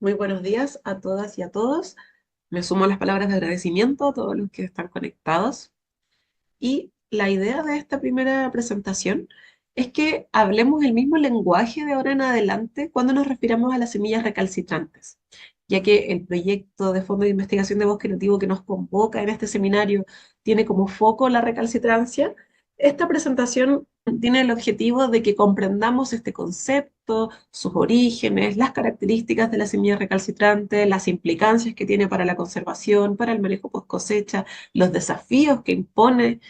Muy buenos días a todas y a todos. Me sumo a las palabras de agradecimiento a todos los que están conectados. Y la idea de esta primera presentación es que hablemos el mismo lenguaje de ahora en adelante cuando nos refiramos a las semillas recalcitrantes, ya que el proyecto de fondo de investigación de bosque nativo que nos convoca en este seminario tiene como foco la recalcitrancia. Esta presentación tiene el objetivo de que comprendamos este concepto, sus orígenes, las características de la semilla recalcitrante, las implicancias que tiene para la conservación, para el manejo post cosecha, los desafíos que impone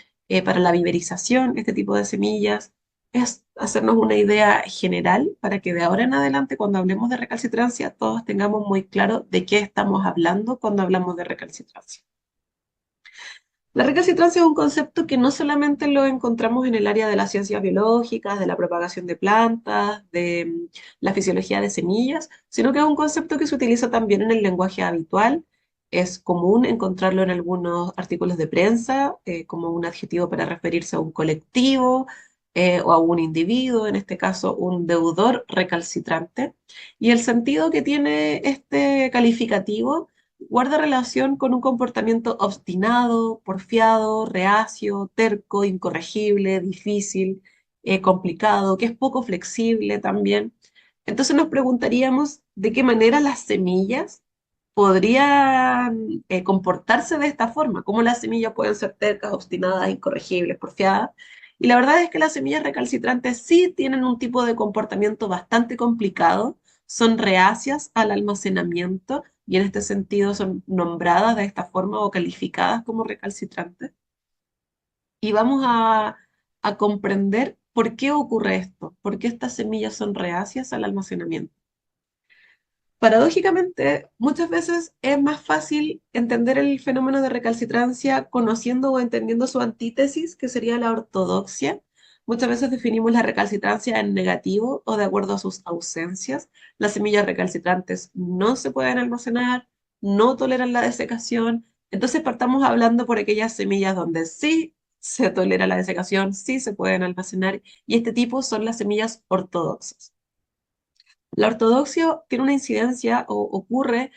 para la viverización, este tipo de semillas. Es hacernos una idea general para que de ahora en adelante, cuando hablemos de recalcitrancia, todos tengamos muy claro de qué estamos hablando cuando hablamos de recalcitrancia. La recalcitrancia es un concepto que no solamente lo encontramos en el área de las ciencias biológicas, de la propagación de plantas, de la fisiología de semillas, sino que es un concepto que se utiliza también en el lenguaje habitual. Es común encontrarlo en algunos artículos de prensa como un adjetivo para referirse a un colectivo o a un individuo, en este caso un deudor recalcitrante. Y el sentido que tiene este calificativo guarda relación con un comportamiento obstinado, porfiado, reacio, terco, incorregible, difícil, complicado, que es poco flexible también. Entonces nos preguntaríamos de qué manera las semillas podrían comportarse de esta forma, cómo las semillas pueden ser tercas, obstinadas, incorregibles, porfiadas. Y la verdad es que las semillas recalcitrantes sí tienen un tipo de comportamiento bastante complicado, son reacias al almacenamiento y en este sentido son nombradas de esta forma o calificadas como recalcitrantes. Y vamos a comprender por qué ocurre esto, por qué estas semillas son reacias al almacenamiento. Paradójicamente, muchas veces es más fácil entender el fenómeno de recalcitrancia conociendo o entendiendo su antítesis, que sería la ortodoxia. Muchas veces definimos la recalcitrancia en negativo o de acuerdo a sus ausencias. Las semillas recalcitrantes no se pueden almacenar, no toleran la desecación. Entonces partamos hablando por aquellas semillas donde sí se tolera la desecación, sí se pueden almacenar, y este tipo son las semillas ortodoxas. La ortodoxia tiene una incidencia o ocurre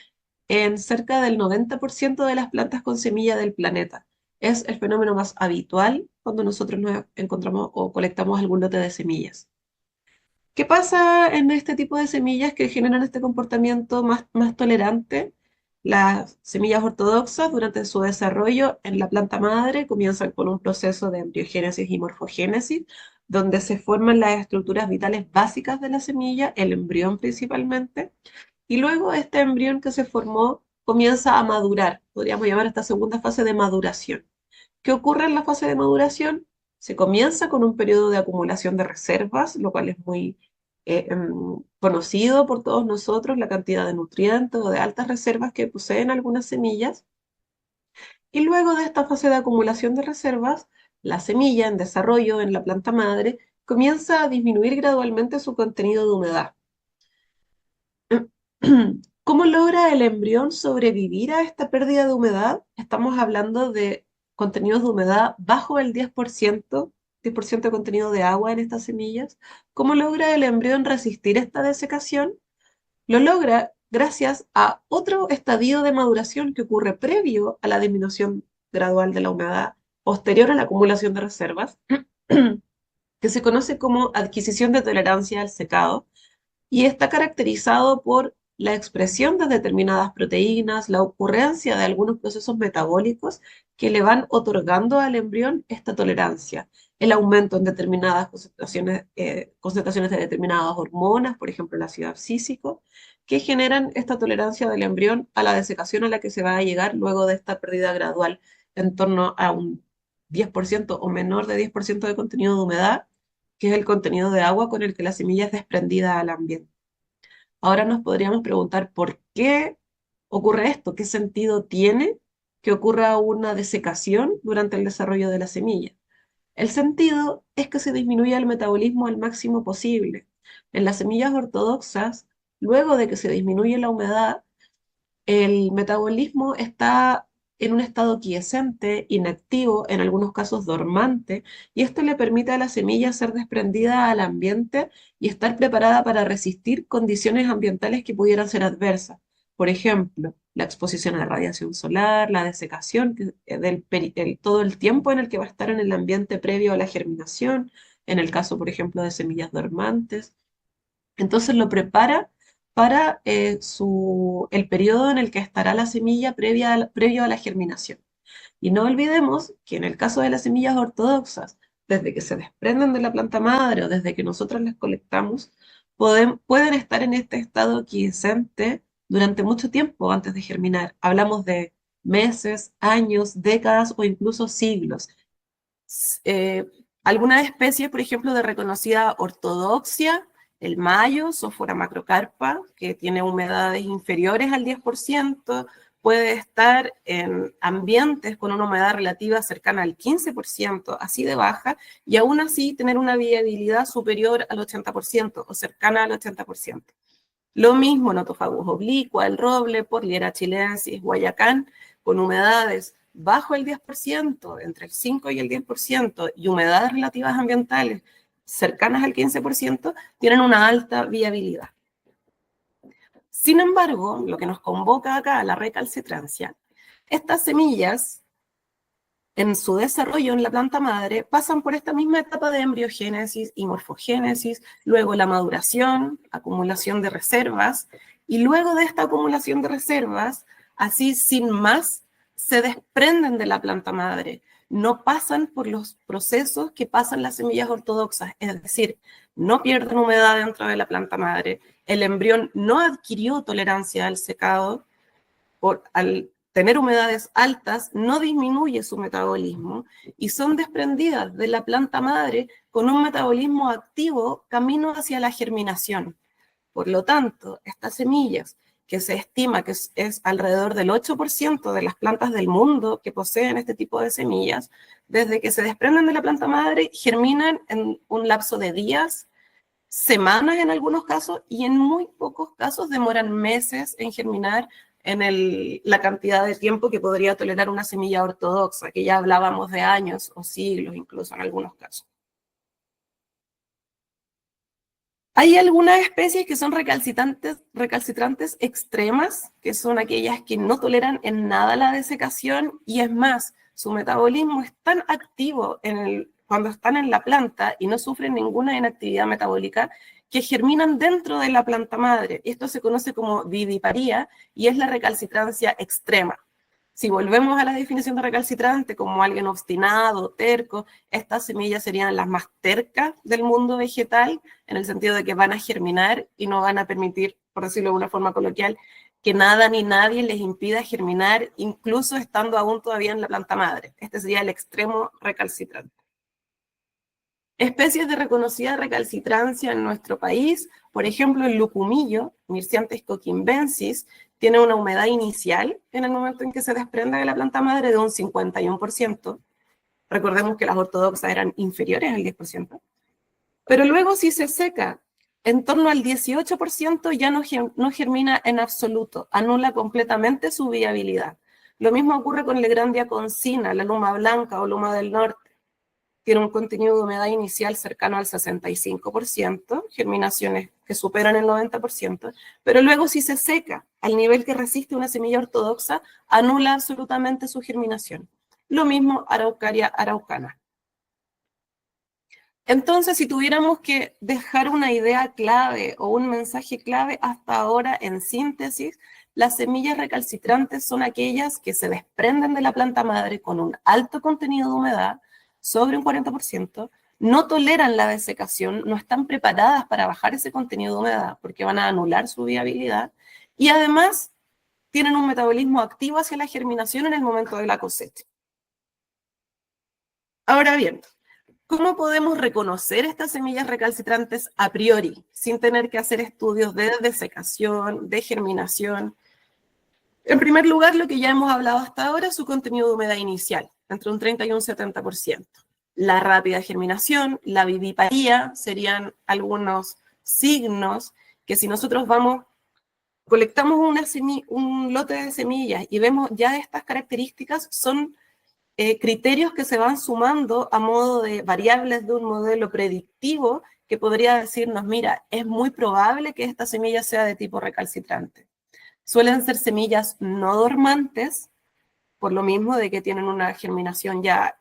en cerca del 90% de las plantas con semilla del planeta. Es el fenómeno más habitual cuando nosotros nos encontramos o colectamos algún lote de semillas. ¿Qué pasa en este tipo de semillas que generan este comportamiento más tolerante? Las semillas ortodoxas durante su desarrollo en la planta madre comienzan con un proceso de embriogénesis y morfogénesis, donde se forman las estructuras vitales básicas de la semilla, el embrión principalmente, y luego este embrión que se formó comienza a madurar, podríamos llamar esta segunda fase de maduración. ¿Qué ocurre en la fase de maduración? Se comienza con un periodo de acumulación de reservas, lo cual es muy conocido por todos nosotros, la cantidad de nutrientes o de altas reservas que poseen algunas semillas. Y luego de esta fase de acumulación de reservas, la semilla en desarrollo en la planta madre comienza a disminuir gradualmente su contenido de humedad. ¿Cómo logra el embrión sobrevivir a esta pérdida de humedad? Estamos hablando de contenidos de humedad bajo el 10%, 10% de contenido de agua en estas semillas. ¿Cómo logra el embrión resistir esta desecación? Lo logra gracias a otro estadio de maduración que ocurre previo a la disminución gradual de la humedad, posterior a la acumulación de reservas, que se conoce como adquisición de tolerancia al secado y está caracterizado por la expresión de determinadas proteínas, la ocurrencia de algunos procesos metabólicos que le van otorgando al embrión esta tolerancia, el aumento en determinadas concentraciones de determinadas hormonas, por ejemplo el ácido abscísico, que generan esta tolerancia del embrión a la desecación a la que se va a llegar luego de esta pérdida gradual en torno a un 10% o menor de 10% de contenido de humedad, que es el contenido de agua con el que la semilla es desprendida al ambiente. Ahora nos podríamos preguntar por qué ocurre esto, qué sentido tiene que ocurra una desecación durante el desarrollo de la semilla. El sentido es que se disminuya el metabolismo al máximo posible. En las semillas ortodoxas, luego de que se disminuye la humedad, el metabolismo está en un estado quiescente, inactivo, en algunos casos dormante, y esto le permite a la semilla ser desprendida al ambiente y estar preparada para resistir condiciones ambientales que pudieran ser adversas. Por ejemplo, la exposición a la radiación solar, la desecación, todo el tiempo en el que va a estar en el ambiente previo a la germinación, en el caso, por ejemplo, de semillas dormantes. Entonces lo prepara para el periodo en el que estará la semilla previo a la germinación. Y no olvidemos que en el caso de las semillas ortodoxas, desde que se desprenden de la planta madre o desde que nosotros las colectamos, pueden estar en este estado quiescente durante mucho tiempo antes de germinar. Hablamos de meses, años, décadas o incluso siglos. Eh, Algunas especies, por ejemplo, de reconocida ortodoxia, el mayo, Sophora macrocarpa, que tiene humedades inferiores al 10%, puede estar en ambientes con una humedad relativa cercana al 15%, así de baja, y aún así tener una viabilidad superior al 80% o cercana al 80%. Lo mismo Notofagus oblicua, el roble, Porliera chilensis, Guayacán, con humedades bajo el 10%, entre el 5 y el 10%, y humedades relativas ambientales cercanas al 15%, tienen una alta viabilidad. Sin embargo, lo que nos convoca acá a la recalcitrancia, estas semillas en su desarrollo en la planta madre pasan por esta misma etapa de embriogénesis y morfogénesis, luego la maduración, acumulación de reservas, y luego de esta acumulación de reservas, así sin más, se desprenden de la planta madre, no pasan por los procesos que pasan las semillas ortodoxas, es decir, no pierden humedad dentro de la planta madre, el embrión no adquirió tolerancia al secado, al tener humedades altas, no disminuye su metabolismo y son desprendidas de la planta madre con un metabolismo activo camino hacia la germinación. Por lo tanto, estas semillas, que se estima que es alrededor del 8% de las plantas del mundo que poseen este tipo de semillas, desde que se desprenden de la planta madre, germinan en un lapso de días, semanas en algunos casos, y en muy pocos casos demoran meses en germinar en la cantidad de tiempo que podría tolerar una semilla ortodoxa, que ya hablábamos de años o siglos incluso en algunos casos. Hay algunas especies que son recalcitrantes extremas, que son aquellas que no toleran en nada la desecación, y es más, su metabolismo es tan activo cuando están en la planta y no sufren ninguna inactividad metabólica, que germinan dentro de la planta madre. Esto se conoce como viviparía y es la recalcitrancia extrema. Si volvemos a la definición de recalcitrante como alguien obstinado, terco, estas semillas serían las más tercas del mundo vegetal, en el sentido de que van a germinar y no van a permitir, por decirlo de una forma coloquial, que nada ni nadie les impida germinar, incluso estando aún todavía en la planta madre. Este sería el extremo recalcitrante. Especies de reconocida recalcitrancia en nuestro país, por ejemplo, el lucumillo, Myrsiantes coquimbensis, tiene una humedad inicial en el momento en que se desprende de la planta madre de un 51%. Recordemos que las ortodoxas eran inferiores al 10%. Pero luego, si se seca en torno al 18%, ya no germina en absoluto, anula completamente su viabilidad. Lo mismo ocurre con Legrandia concina, la luma blanca o luma del norte. Tiene un contenido de humedad inicial cercano al 65%, germinaciones que superan el 90%, pero luego si se seca al nivel que resiste una semilla ortodoxa, anula absolutamente su germinación. Lo mismo Araucaria araucana. Entonces, si tuviéramos que dejar una idea clave o un mensaje clave hasta ahora en síntesis, las semillas recalcitrantes son aquellas que se desprenden de la planta madre con un alto contenido de humedad, sobre un 40%, no toleran la desecación, no están preparadas para bajar ese contenido de humedad porque van a anular su viabilidad, y además tienen un metabolismo activo hacia la germinación en el momento de la cosecha. Ahora bien, ¿cómo podemos reconocer estas semillas recalcitrantes a priori, sin tener que hacer estudios de desecación, de germinación? En primer lugar, lo que ya hemos hablado hasta ahora, su contenido de humedad inicial, entre un 30 y un 70%. La rápida germinación, la viviparía, serían algunos signos que si nosotros colectamos un lote de semillas y vemos ya estas características, son criterios que se van sumando a modo de variables de un modelo predictivo que podría decirnos, mira, es muy probable que esta semilla sea de tipo recalcitrante. Suelen ser semillas no dormantes, por lo mismo de que tienen una germinación ya,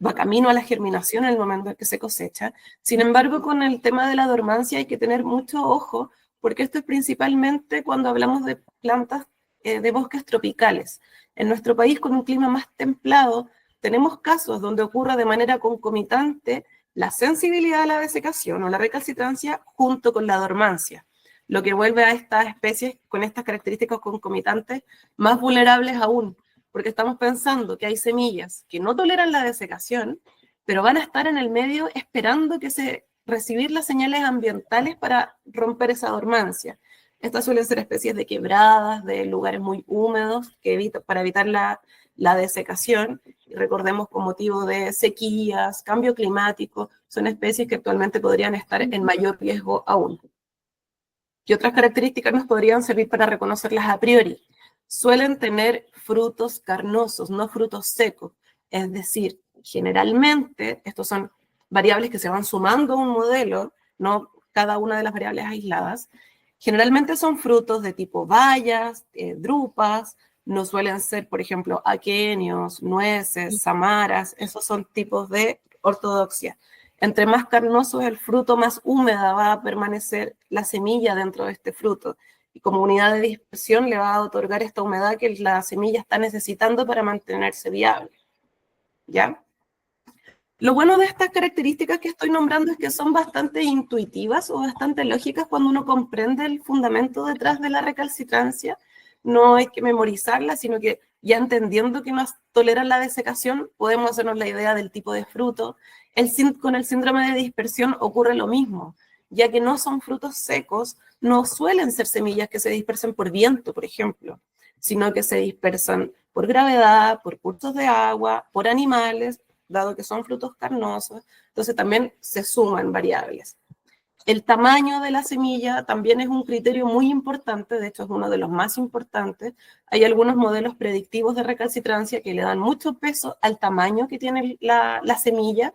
va camino a la germinación en el momento en que se cosecha. Sin embargo, con el tema de la dormancia hay que tener mucho ojo, porque esto es principalmente cuando hablamos de plantas de bosques tropicales. En nuestro país, con un clima más templado, tenemos casos donde ocurre de manera concomitante la sensibilidad a la desecación o la recalcitrancia junto con la dormancia, lo que vuelve a estas especies con estas características concomitantes más vulnerables aún, porque estamos pensando que hay semillas que no toleran la desecación, pero van a estar en el medio esperando recibir las señales ambientales para romper esa dormancia. Estas suelen ser especies de quebradas, de lugares muy húmedos, para evitar la desecación. Y recordemos, con motivo de sequías, cambio climático, son especies que actualmente podrían estar en mayor riesgo aún. ¿Qué otras características nos podrían servir para reconocerlas a priori? Suelen tener frutos carnosos, no frutos secos. Es decir, generalmente, estos son variables que se van sumando a un modelo, no cada una de las variables aisladas. Generalmente son frutos de tipo bayas, drupas, no suelen ser, por ejemplo, aquenios, nueces, samaras, esos son tipos de ortodoxia. Entre más carnoso es el fruto, más húmeda va a permanecer la semilla dentro de este fruto. Y como unidad de dispersión le va a otorgar esta humedad que la semilla está necesitando para mantenerse viable. ¿Ya? Lo bueno de estas características que estoy nombrando es que son bastante intuitivas o bastante lógicas cuando uno comprende el fundamento detrás de la recalcitrancia. No hay que memorizarla, sino que ya entendiendo que no toleran la desecación, podemos hacernos la idea del tipo de fruto. Con el síndrome de dispersión ocurre lo mismo, ya que no son frutos secos, no suelen ser semillas que se dispersen por viento, por ejemplo, sino que se dispersan por gravedad, por cursos de agua, por animales, dado que son frutos carnosos, entonces también se suman variables. El tamaño de la semilla también es un criterio muy importante, de hecho es uno de los más importantes. Hay algunos modelos predictivos de recalcitrancia que le dan mucho peso al tamaño que tiene la semilla.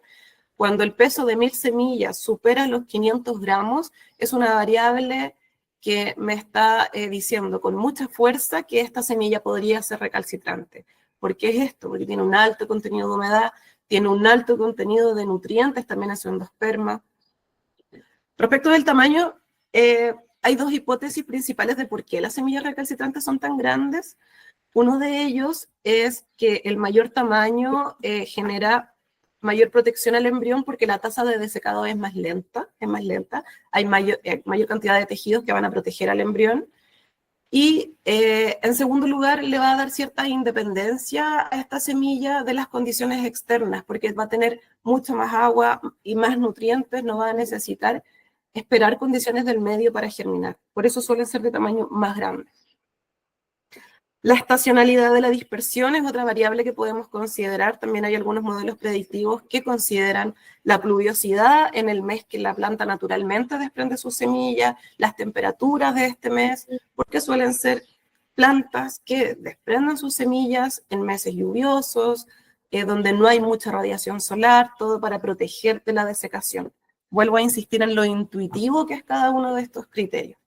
Cuando el peso de 1000 semillas supera los 500 gramos, es una variable que me está diciendo con mucha fuerza que esta semilla podría ser recalcitrante. ¿Por qué es esto? Porque tiene un alto contenido de humedad, tiene un alto contenido de nutrientes, también es endosperma. Respecto del tamaño, hay dos hipótesis principales de por qué las semillas recalcitrantes son tan grandes. Uno de ellos es que el mayor tamaño genera mayor protección al embrión porque la tasa de desecado es más lenta, hay mayor cantidad de tejidos que van a proteger al embrión. Y en segundo lugar, le va a dar cierta independencia a esta semilla de las condiciones externas, porque va a tener mucha más agua y más nutrientes, no va a necesitar esperar condiciones del medio para germinar. Por eso suelen ser de tamaño más grande. La estacionalidad de la dispersión es otra variable que podemos considerar. También hay algunos modelos predictivos que consideran la pluviosidad en el mes que la planta naturalmente desprende sus semillas, las temperaturas de este mes, porque suelen ser plantas que desprenden sus semillas en meses lluviosos, donde no hay mucha radiación solar, todo para proteger de la desecación. Vuelvo a insistir en lo intuitivo que es cada uno de estos criterios.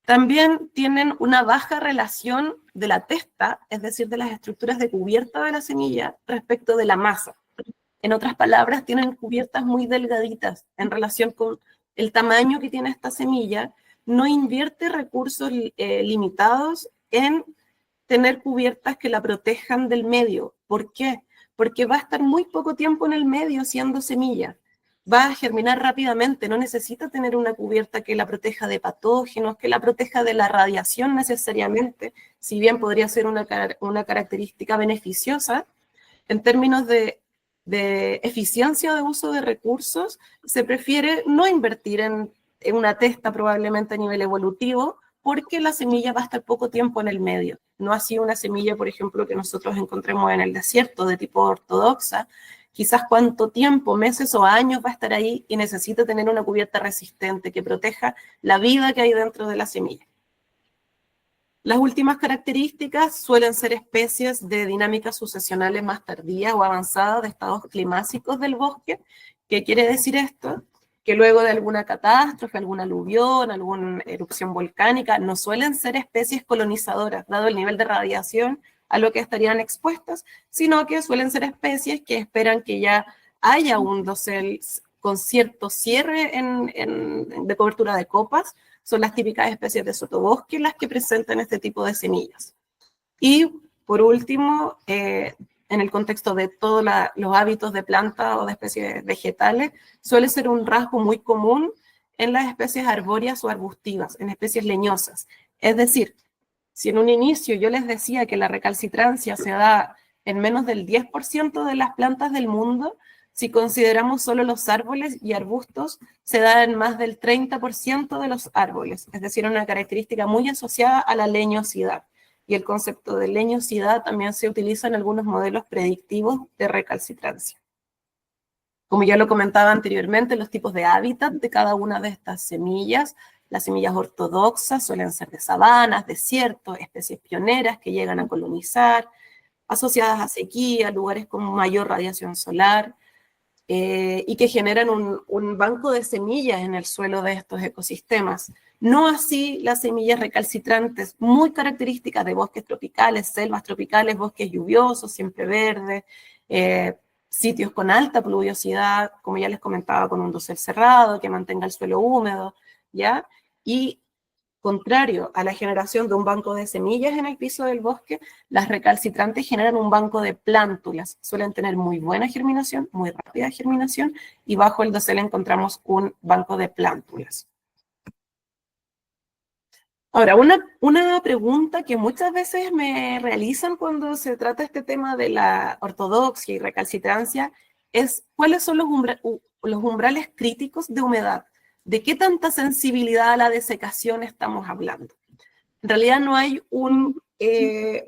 También tienen una baja relación de la testa, es decir, de las estructuras de cubierta de la semilla respecto de la masa. En otras palabras, tienen cubiertas muy delgaditas en relación con el tamaño que tiene esta semilla. No invierte recursos limitados en tener cubiertas que la protejan del medio. ¿Por qué? Porque va a estar muy poco tiempo en el medio siendo semilla. Va a germinar rápidamente, no necesita tener una cubierta que la proteja de patógenos, que la proteja de la radiación necesariamente, si bien podría ser una característica beneficiosa. En términos de eficiencia de uso de recursos, se prefiere no invertir en una testa probablemente a nivel evolutivo, porque la semilla va a estar poco tiempo en el medio. No así una semilla, por ejemplo, que nosotros encontremos en el desierto de tipo ortodoxa, quizás cuánto tiempo, meses o años va a estar ahí y necesita tener una cubierta resistente que proteja la vida que hay dentro de la semilla. Las últimas características suelen ser especies de dinámicas sucesionales más tardías o avanzadas de estados climáticos del bosque. ¿Qué quiere decir esto? que luego de alguna catástrofe, alguna aluvión, alguna erupción volcánica, no suelen ser especies colonizadoras, dado el nivel de radiación a lo que estarían expuestas, sino que suelen ser especies que esperan que ya haya un dosel con cierto cierre de cobertura de copas. Son las típicas especies de sotobosque las que presentan este tipo de semillas. Y por último, en el contexto de todos los hábitos de plantas o de especies vegetales, suele ser un rasgo muy común en las especies arbóreas o arbustivas, en especies leñosas. Es decir, si en un inicio yo les decía que la recalcitrancia se da en menos del 10% de las plantas del mundo, si consideramos solo los árboles y arbustos, se da en más del 30% de los árboles, es decir, una característica muy asociada a la leñosidad. Y el concepto de leñosidad también se utiliza en algunos modelos predictivos de recalcitrancia. Como ya lo comentaba anteriormente, los tipos de hábitat de cada una de estas semillas, las semillas ortodoxas suelen ser de sabanas, desiertos, especies pioneras que llegan a colonizar, asociadas a sequía, lugares con mayor radiación solar, y que generan un banco de semillas en el suelo de estos ecosistemas. No así las semillas recalcitrantes, muy características de bosques tropicales, selvas tropicales, bosques lluviosos, siempre verdes, sitios con alta pluviosidad, como ya les comentaba, con un dosel cerrado, que mantenga el suelo húmedo, ¿ya? Y contrario a la generación de un banco de semillas en el piso del bosque, las recalcitrantes generan un banco de plántulas. Suelen tener muy buena germinación, muy rápida germinación, y bajo el dosel encontramos un banco de plántulas. Ahora, una pregunta que muchas veces me realizan cuando se trata este tema de la ortodoxia y recalcitrancia es ¿cuáles son los umbrales críticos de humedad? ¿De qué tanta sensibilidad a la desecación estamos hablando? En realidad no hay un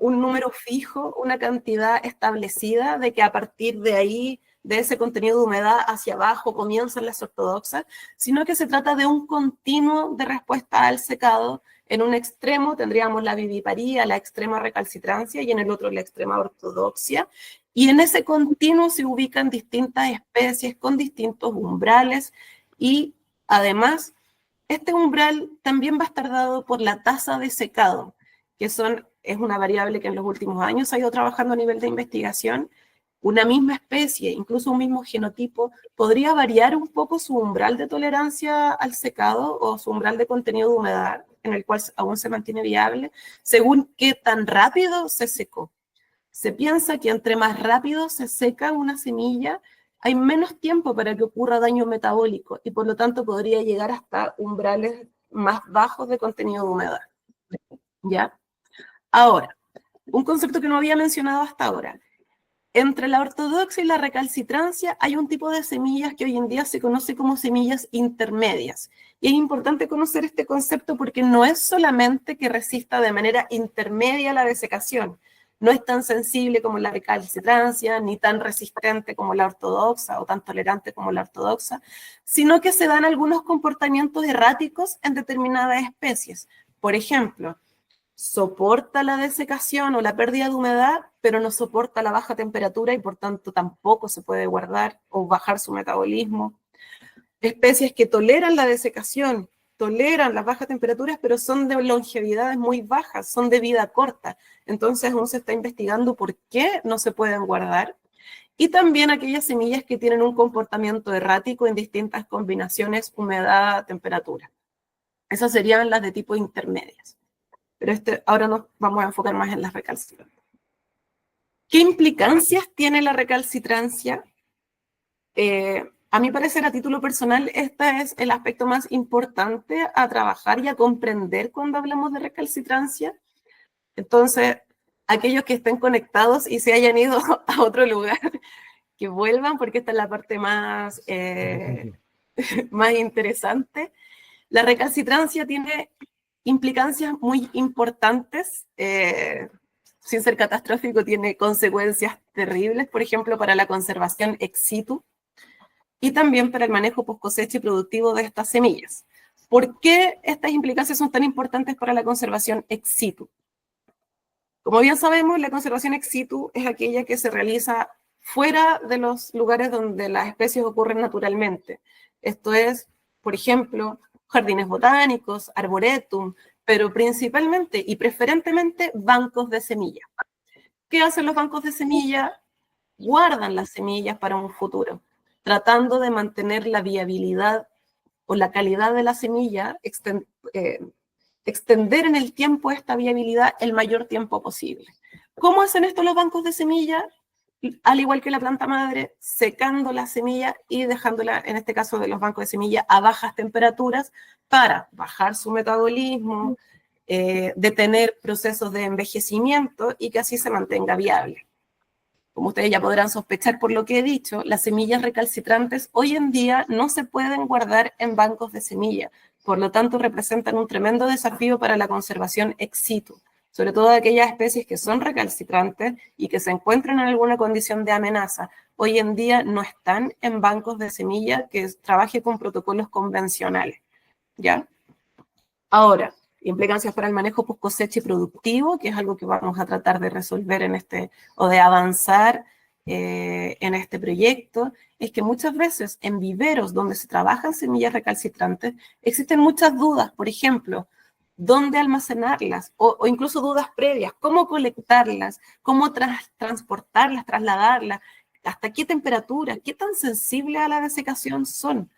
número fijo, una cantidad establecida de que a partir de ahí, de ese contenido de humedad hacia abajo comienzan las ortodoxas, sino que se trata de un continuo de respuesta al secado. En un extremo tendríamos la viviparía, la extrema recalcitrancia, y en el otro la extrema ortodoxia. Y en ese continuo se ubican distintas especies con distintos umbrales y además este umbral también va a estar dado por la tasa de secado, que es una variable que en los últimos años se ha ido trabajando a nivel de investigación. Una misma especie, incluso un mismo genotipo, podría variar un poco su umbral de tolerancia al secado o su umbral de contenido de humedad, en el cual aún se mantiene viable, según qué tan rápido se secó. Se piensa que entre más rápido se seca una semilla, hay menos tiempo para que ocurra daño metabólico y por lo tanto podría llegar hasta umbrales más bajos de contenido de humedad. ¿Ya? Ahora, un concepto que no había mencionado hasta ahora. Entre la ortodoxia y la recalcitrancia hay un tipo de semillas que hoy en día se conoce como semillas intermedias. Y es importante conocer este concepto porque no es solamente que resista de manera intermedia la desecación, no es tan sensible como la recalcitrancia, ni tan resistente como la ortodoxa o tan tolerante como la ortodoxa, sino que se dan algunos comportamientos erráticos en determinadas especies. Por ejemplo, soporta la desecación o la pérdida de humedad, pero no soporta la baja temperatura y por tanto tampoco se puede guardar o bajar su metabolismo. Especies que toleran la desecación, toleran las bajas temperaturas, pero son de longevidades muy bajas, son de vida corta. Entonces aún se está investigando por qué no se pueden guardar. Y también aquellas semillas que tienen un comportamiento errático en distintas combinaciones humedad-temperatura. Esas serían las de tipo intermedias. Pero ahora nos vamos a enfocar más en las recalcitrantes. ¿Qué implicancias tiene la recalcitrancia? A mi parecer, a título personal, este es el aspecto más importante a trabajar y a comprender cuando hablamos de recalcitrancia. Entonces, aquellos que estén conectados y se hayan ido a otro lugar, que vuelvan porque esta es la parte más, más interesante. La recalcitrancia tiene implicancias muy importantes, sin ser catastrófico, tiene consecuencias terribles, por ejemplo, para la conservación ex situ y también para el manejo post cosecha y productivo de estas semillas. ¿Por qué estas implicancias son tan importantes para la conservación ex situ? Como bien sabemos, la conservación ex situ es aquella que se realiza fuera de los lugares donde las especies ocurren naturalmente. Esto es, por ejemplo, jardines botánicos, arboretum, pero principalmente y preferentemente bancos de semillas. ¿Qué hacen los bancos de semillas? Guardan las semillas para un futuro, tratando de mantener la viabilidad o la calidad de la semilla, extender en el tiempo esta viabilidad el mayor tiempo posible. ¿Cómo hacen esto los bancos de semillas? Al igual que la planta madre, secando la semilla y dejándola, en este caso de los bancos de semilla, a bajas temperaturas para bajar su metabolismo, detener procesos de envejecimiento y que así se mantenga viable. Como ustedes ya podrán sospechar por lo que he dicho, las semillas recalcitrantes hoy en día no se pueden guardar en bancos de semilla, por lo tanto representan un tremendo desafío para la conservación ex situ, sobre todo aquellas especies que son recalcitrantes y que se encuentran en alguna condición de amenaza. Hoy en día no están en bancos de semilla que trabaje con protocolos convencionales, ¿ya? Ahora, implicancias para el manejo post cosecha y productivo, que es algo que vamos a tratar de resolver en o de avanzar en este proyecto, es que muchas veces en viveros donde se trabajan semillas recalcitrantes existen muchas dudas, por ejemplo, dónde almacenarlas o incluso dudas previas, cómo colectarlas, cómo transportarlas, trasladarlas, hasta qué temperatura, qué tan sensible a la desecación son.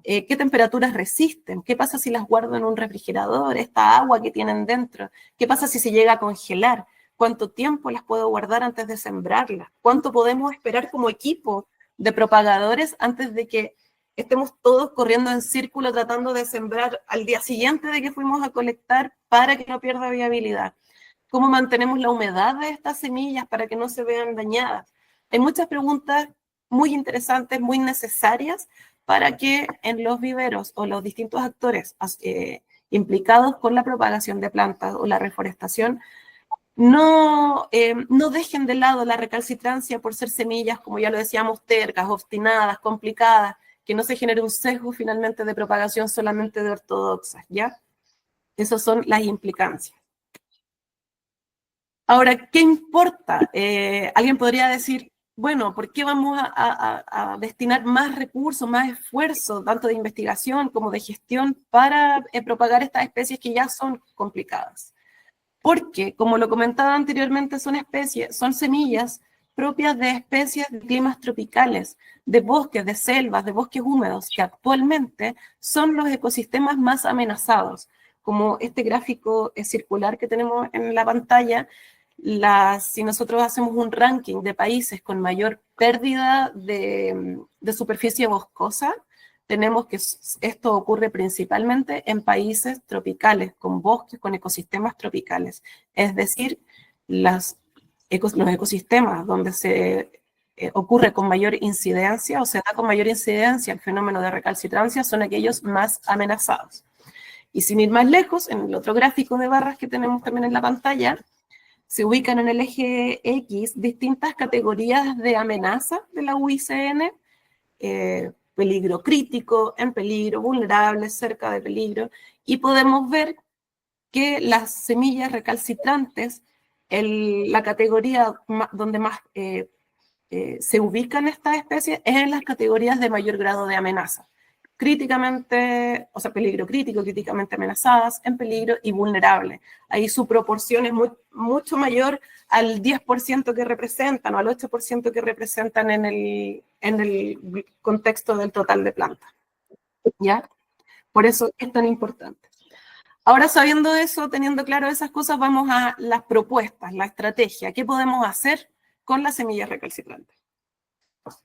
¿Qué temperaturas resisten? ¿Qué pasa si las guardo en un refrigerador? ¿Esta agua que tienen dentro? ¿Qué pasa si se llega a congelar? ¿Cuánto tiempo las puedo guardar antes de sembrarlas? ¿Cuánto podemos esperar como equipo de propagadores antes de que estemos todos corriendo en círculo tratando de sembrar al día siguiente de que fuimos a colectar para que no pierda viabilidad? ¿Cómo mantenemos la humedad de estas semillas para que no se vean dañadas? Hay muchas preguntas muy interesantes, muy necesarias para que en los viveros o los distintos actores implicados con la propagación de plantas o la reforestación no dejen de lado la recalcitrancia por ser semillas, como ya lo decíamos, tercas, obstinadas, complicadas, que no se genere un sesgo finalmente de propagación solamente de ortodoxas, ¿ya? Esas son las implicancias. Ahora, ¿qué importa? Alguien podría decir, bueno, ¿por qué vamos a destinar más recursos, más esfuerzo, tanto de investigación como de gestión, para propagar estas especies que ya son complicadas? Porque, como lo comentaba anteriormente, son semillas propias de especies de climas tropicales, de bosques, de selvas, de bosques húmedos, que actualmente son los ecosistemas más amenazados. Como este gráfico circular que tenemos en la pantalla, si nosotros hacemos un ranking de países con mayor pérdida de superficie boscosa, tenemos que esto ocurre principalmente en países tropicales, con bosques, con ecosistemas tropicales. Es decir, los ecosistemas donde se ocurre con mayor incidencia o se da con mayor incidencia el fenómeno de recalcitrancia son aquellos más amenazados. Y sin ir más lejos, en el otro gráfico de barras que tenemos también en la pantalla, se ubican en el eje X distintas categorías de amenaza de la UICN, peligro crítico, en peligro, vulnerable, cerca de peligro, y podemos ver que las semillas recalcitrantes, la categoría donde más se ubican estas especies es en las categorías de mayor grado de amenaza. Críticamente, o sea, peligro crítico, críticamente amenazadas, en peligro y vulnerable. Ahí su proporción es mucho mayor al 10% que representan o al 8% que representan en el contexto del total de plantas. ¿Ya? Por eso es tan importante. Ahora, sabiendo eso, teniendo claro esas cosas, vamos a las propuestas, la estrategia. ¿Qué podemos hacer con las semillas recalcitrantes?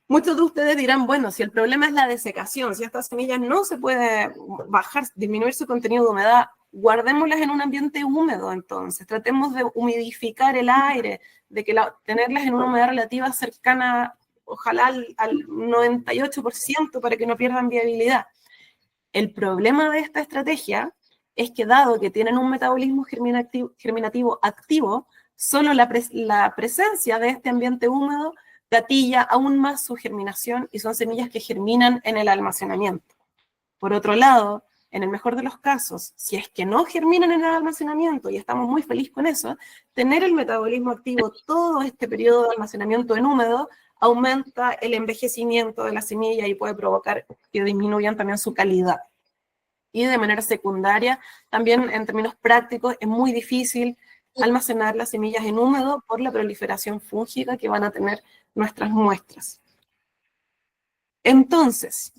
Muchos de ustedes dirán, bueno, si el problema es la desecación, si estas semillas no se puede bajar, disminuir su contenido de humedad, guardémoslas en un ambiente húmedo entonces, tratemos de humidificar el aire, de que tenerlas en una humedad relativa cercana, ojalá al 98% para que no pierdan viabilidad. El problema de esta estrategia es que dado que tienen un metabolismo germinativo activo, solo la presencia de este ambiente húmedo gatilla aún más su germinación y son semillas que germinan en el almacenamiento. Por otro lado, en el mejor de los casos, si es que no germinan en el almacenamiento, y estamos muy felices con eso, tener el metabolismo activo todo este periodo de almacenamiento en húmedo aumenta el envejecimiento de la semilla y puede provocar que disminuyan también su calidad. Y de manera secundaria, también en términos prácticos, es muy difícil almacenar las semillas en húmedo por la proliferación fúngica que van a tener nuestras muestras. Entonces,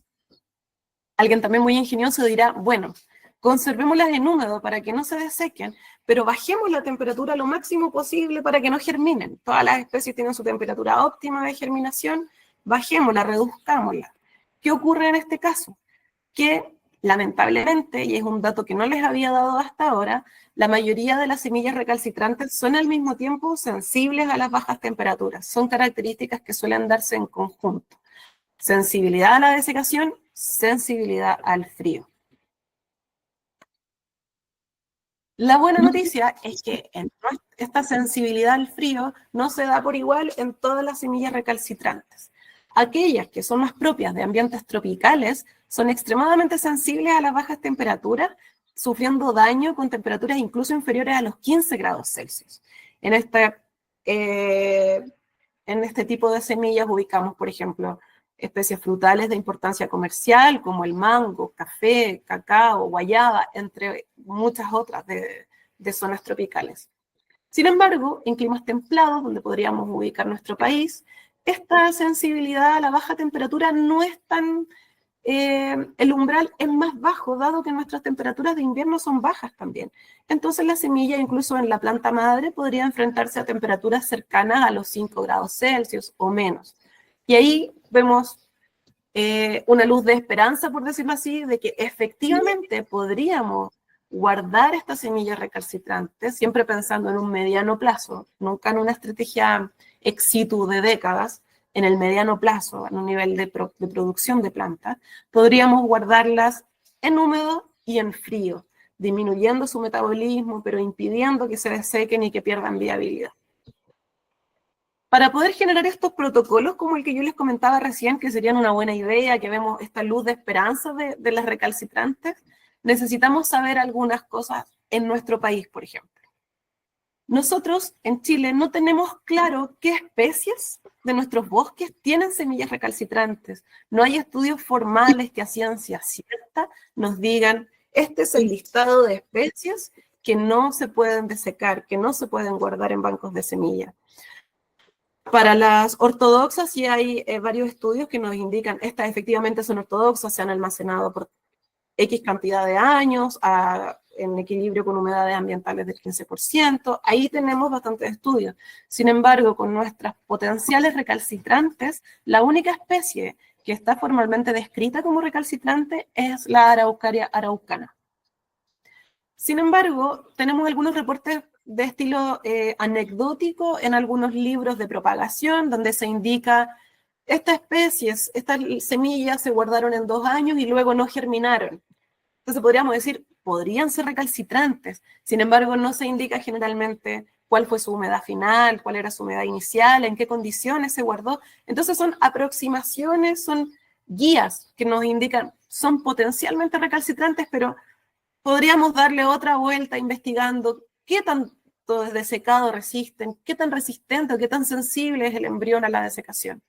alguien también muy ingenioso dirá, bueno, conservémoslas en húmedo para que no se desequen, pero bajemos la temperatura lo máximo posible para que no germinen. Todas las especies tienen su temperatura óptima de germinación, bajémosla, reduzcámosla. ¿Qué ocurre en este caso? Que lamentablemente, y es un dato que no les había dado hasta ahora, la mayoría de las semillas recalcitrantes son al mismo tiempo sensibles a las bajas temperaturas. Son características que suelen darse en conjunto. Sensibilidad a la desecación, sensibilidad al frío. La buena noticia es que esta sensibilidad al frío no se da por igual en todas las semillas recalcitrantes. Aquellas que son más propias de ambientes tropicales son extremadamente sensibles a las bajas temperaturas, sufriendo daño con temperaturas incluso inferiores a los 15 grados Celsius. En este tipo de semillas ubicamos, por ejemplo, especies frutales de importancia comercial, como el mango, café, cacao, guayaba, entre muchas otras de zonas tropicales. Sin embargo, en climas templados, donde podríamos ubicar nuestro país, esta sensibilidad a la baja temperatura no es tan... el umbral es más bajo, dado que nuestras temperaturas de invierno son bajas también. Entonces la semilla, incluso en la planta madre, podría enfrentarse a temperaturas cercanas a los 5 grados Celsius o menos. Y ahí vemos una luz de esperanza, por decirlo así, de que efectivamente podríamos guardar estas semillas recalcitrantes, siempre pensando en un mediano plazo, nunca en una estrategia ex situ de décadas, en el mediano plazo, en un nivel de producción de plantas, podríamos guardarlas en húmedo y en frío, disminuyendo su metabolismo, pero impidiendo que se desequen y que pierdan viabilidad. Para poder generar estos protocolos como el que yo les comentaba recién, que serían una buena idea, que vemos esta luz de esperanza de las recalcitrantes, necesitamos saber algunas cosas en nuestro país, por ejemplo. Nosotros en Chile no tenemos claro qué especies de nuestros bosques tienen semillas recalcitrantes. No hay estudios formales que a ciencia cierta nos digan, este es el listado de especies que no se pueden desecar, que no se pueden guardar en bancos de semillas. Para las ortodoxas sí hay varios estudios que nos indican, estas efectivamente son ortodoxas, se han almacenado por X cantidad de años, en equilibrio con humedades ambientales del 15%, ahí tenemos bastantes estudios. Sin embargo, con nuestras potenciales recalcitrantes, la única especie que está formalmente descrita como recalcitrante es la Araucaria araucana. Sin embargo, tenemos algunos reportes de estilo anecdótico en algunos libros de propagación, donde se indica estas especies, estas semillas se guardaron en 2 años y luego no germinaron. Entonces podríamos decir, podrían ser recalcitrantes, sin embargo no se indica generalmente cuál fue su humedad final, cuál era su humedad inicial, en qué condiciones se guardó. Entonces son aproximaciones, son guías que nos indican, son potencialmente recalcitrantes, pero podríamos darle otra vuelta investigando qué tanto desecado resisten, qué tan resistente o qué tan sensible es el embrión a la desecación.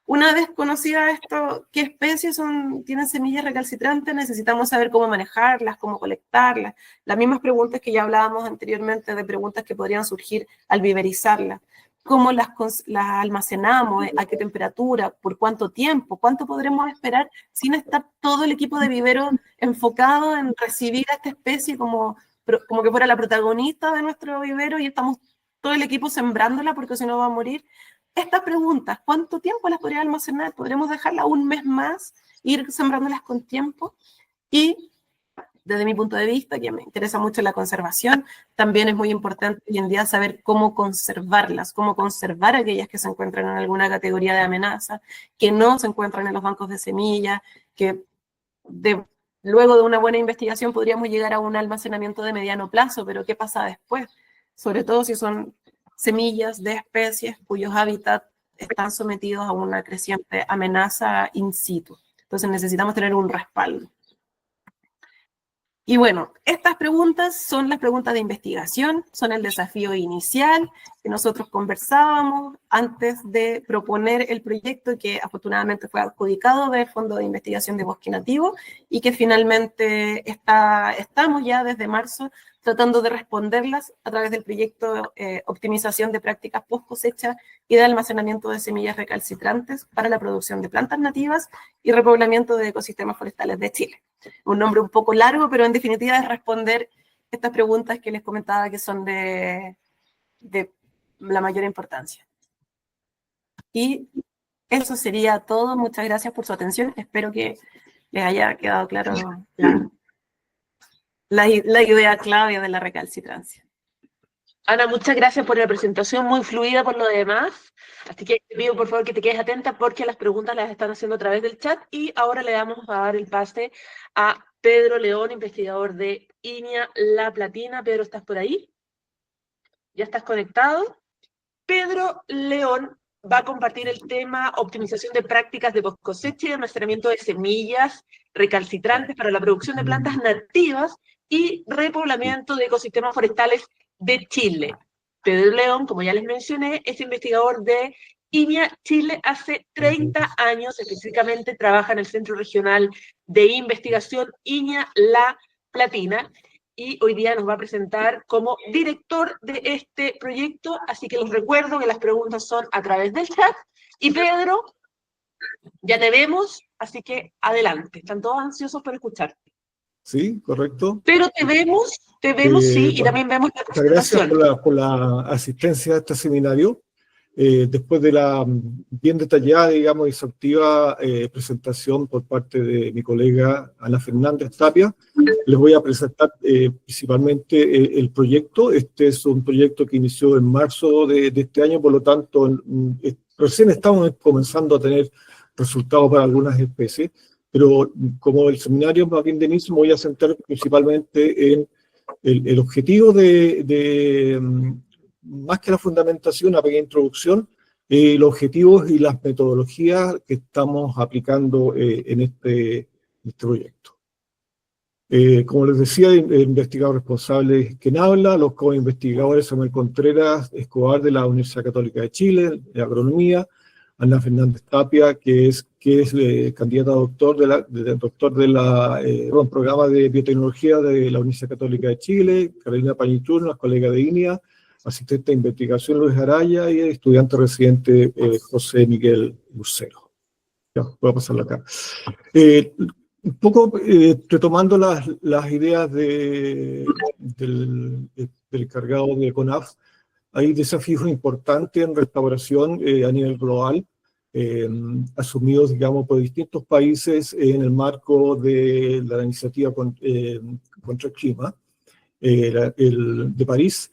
Una vez conocida esto, qué especies tienen semillas recalcitrantes, necesitamos saber cómo manejarlas, cómo colectarlas. Las mismas preguntas que ya hablábamos anteriormente, de preguntas que podrían surgir al viverizarlas. ¿Cómo las almacenamos? ¿A qué temperatura? ¿Por cuánto tiempo? ¿Cuánto podremos esperar sin estar todo el equipo de vivero enfocado en recibir a esta especie como que fuera la protagonista de nuestro vivero y estamos todo el equipo sembrándola porque si no va a morir? Estas preguntas, ¿cuánto tiempo las podría almacenar? ¿Podremos dejarla un mes más, ir sembrándolas con tiempo? Y desde mi punto de vista, que me interesa mucho la conservación, también es muy importante hoy en día saber cómo conservarlas, cómo conservar aquellas que se encuentran en alguna categoría de amenaza, que no se encuentran en los bancos de semillas, que luego de una buena investigación podríamos llegar a un almacenamiento de mediano plazo, pero ¿qué pasa después? Sobre todo si son semillas de especies cuyos hábitats están sometidos a una creciente amenaza in situ. Entonces necesitamos tener un respaldo. Y bueno, estas preguntas son las preguntas de investigación, son el desafío inicial que nosotros conversábamos antes de proponer el proyecto que afortunadamente fue adjudicado del Fondo de Investigación de Bosque Nativo y que finalmente estamos ya desde marzo tratando de responderlas a través del proyecto Optimización de Prácticas Post Cosecha y de Almacenamiento de Semillas Recalcitrantes para la Producción de Plantas Nativas y Repoblamiento de Ecosistemas Forestales de Chile. Un nombre un poco largo, pero en definitiva es responder estas preguntas que les comentaba que son de la mayor importancia. Y eso sería todo. Muchas gracias por su atención. Espero que les haya quedado claro la idea clave de la recalcitrancia. Ana, muchas gracias por la presentación, muy fluida por lo demás. Así que te pido por favor que te quedes atenta porque las preguntas las están haciendo a través del chat. Y ahora le vamos a dar el pase a Pedro León, investigador de INIA La Platina. Pedro, ¿estás por ahí? ¿Ya estás conectado? Pedro León va a compartir el tema optimización de prácticas de post-cosecha y almacenamiento de semillas recalcitrantes para la producción de plantas nativas y repoblamiento de ecosistemas forestales de Chile. Pedro León, como ya les mencioné, es investigador de INIA Chile hace 30 años, específicamente trabaja en el Centro Regional de Investigación INIA La Platina, y hoy día nos va a presentar como director de este proyecto, así que les recuerdo que las preguntas son a través del chat, y Pedro, ya te vemos, así que adelante, están todos ansiosos por escucharte. Sí, correcto. Pero te vemos, sí, y también vemos la Muchas gracias presentación. por la asistencia a este seminario. Después de la bien detallada, digamos, y exhaustiva presentación por parte de mi colega Ana Fernández Tapia, les voy a presentar principalmente el proyecto. Este es un proyecto que inició en marzo de este año, por lo tanto, recién estamos comenzando a tener resultados para algunas especies, pero como el seminario más bien de inicio, me voy a centrar principalmente en el objetivo más que la fundamentación, una pequeña introducción, los objetivos y las metodologías que estamos aplicando en este proyecto. Como les decía, el investigador responsable es quien habla, los co-investigadores Samuel Contreras Escobar de la Universidad Católica de Chile, de Agronomía, Ana Fernández Tapia, que es candidata a doctor del programa de biotecnología de la Universidad Católica de Chile, Carolina Pañiturno, colega de INIA, asistente de investigación Luis Araya y estudiante residente José Miguel Lucero. Ya, voy a pasarlo acá. Un poco retomando las ideas del encargado de CONAF, hay desafíos importantes en restauración a nivel global, asumidos, digamos, por distintos países en el marco de la iniciativa contra el clima de París.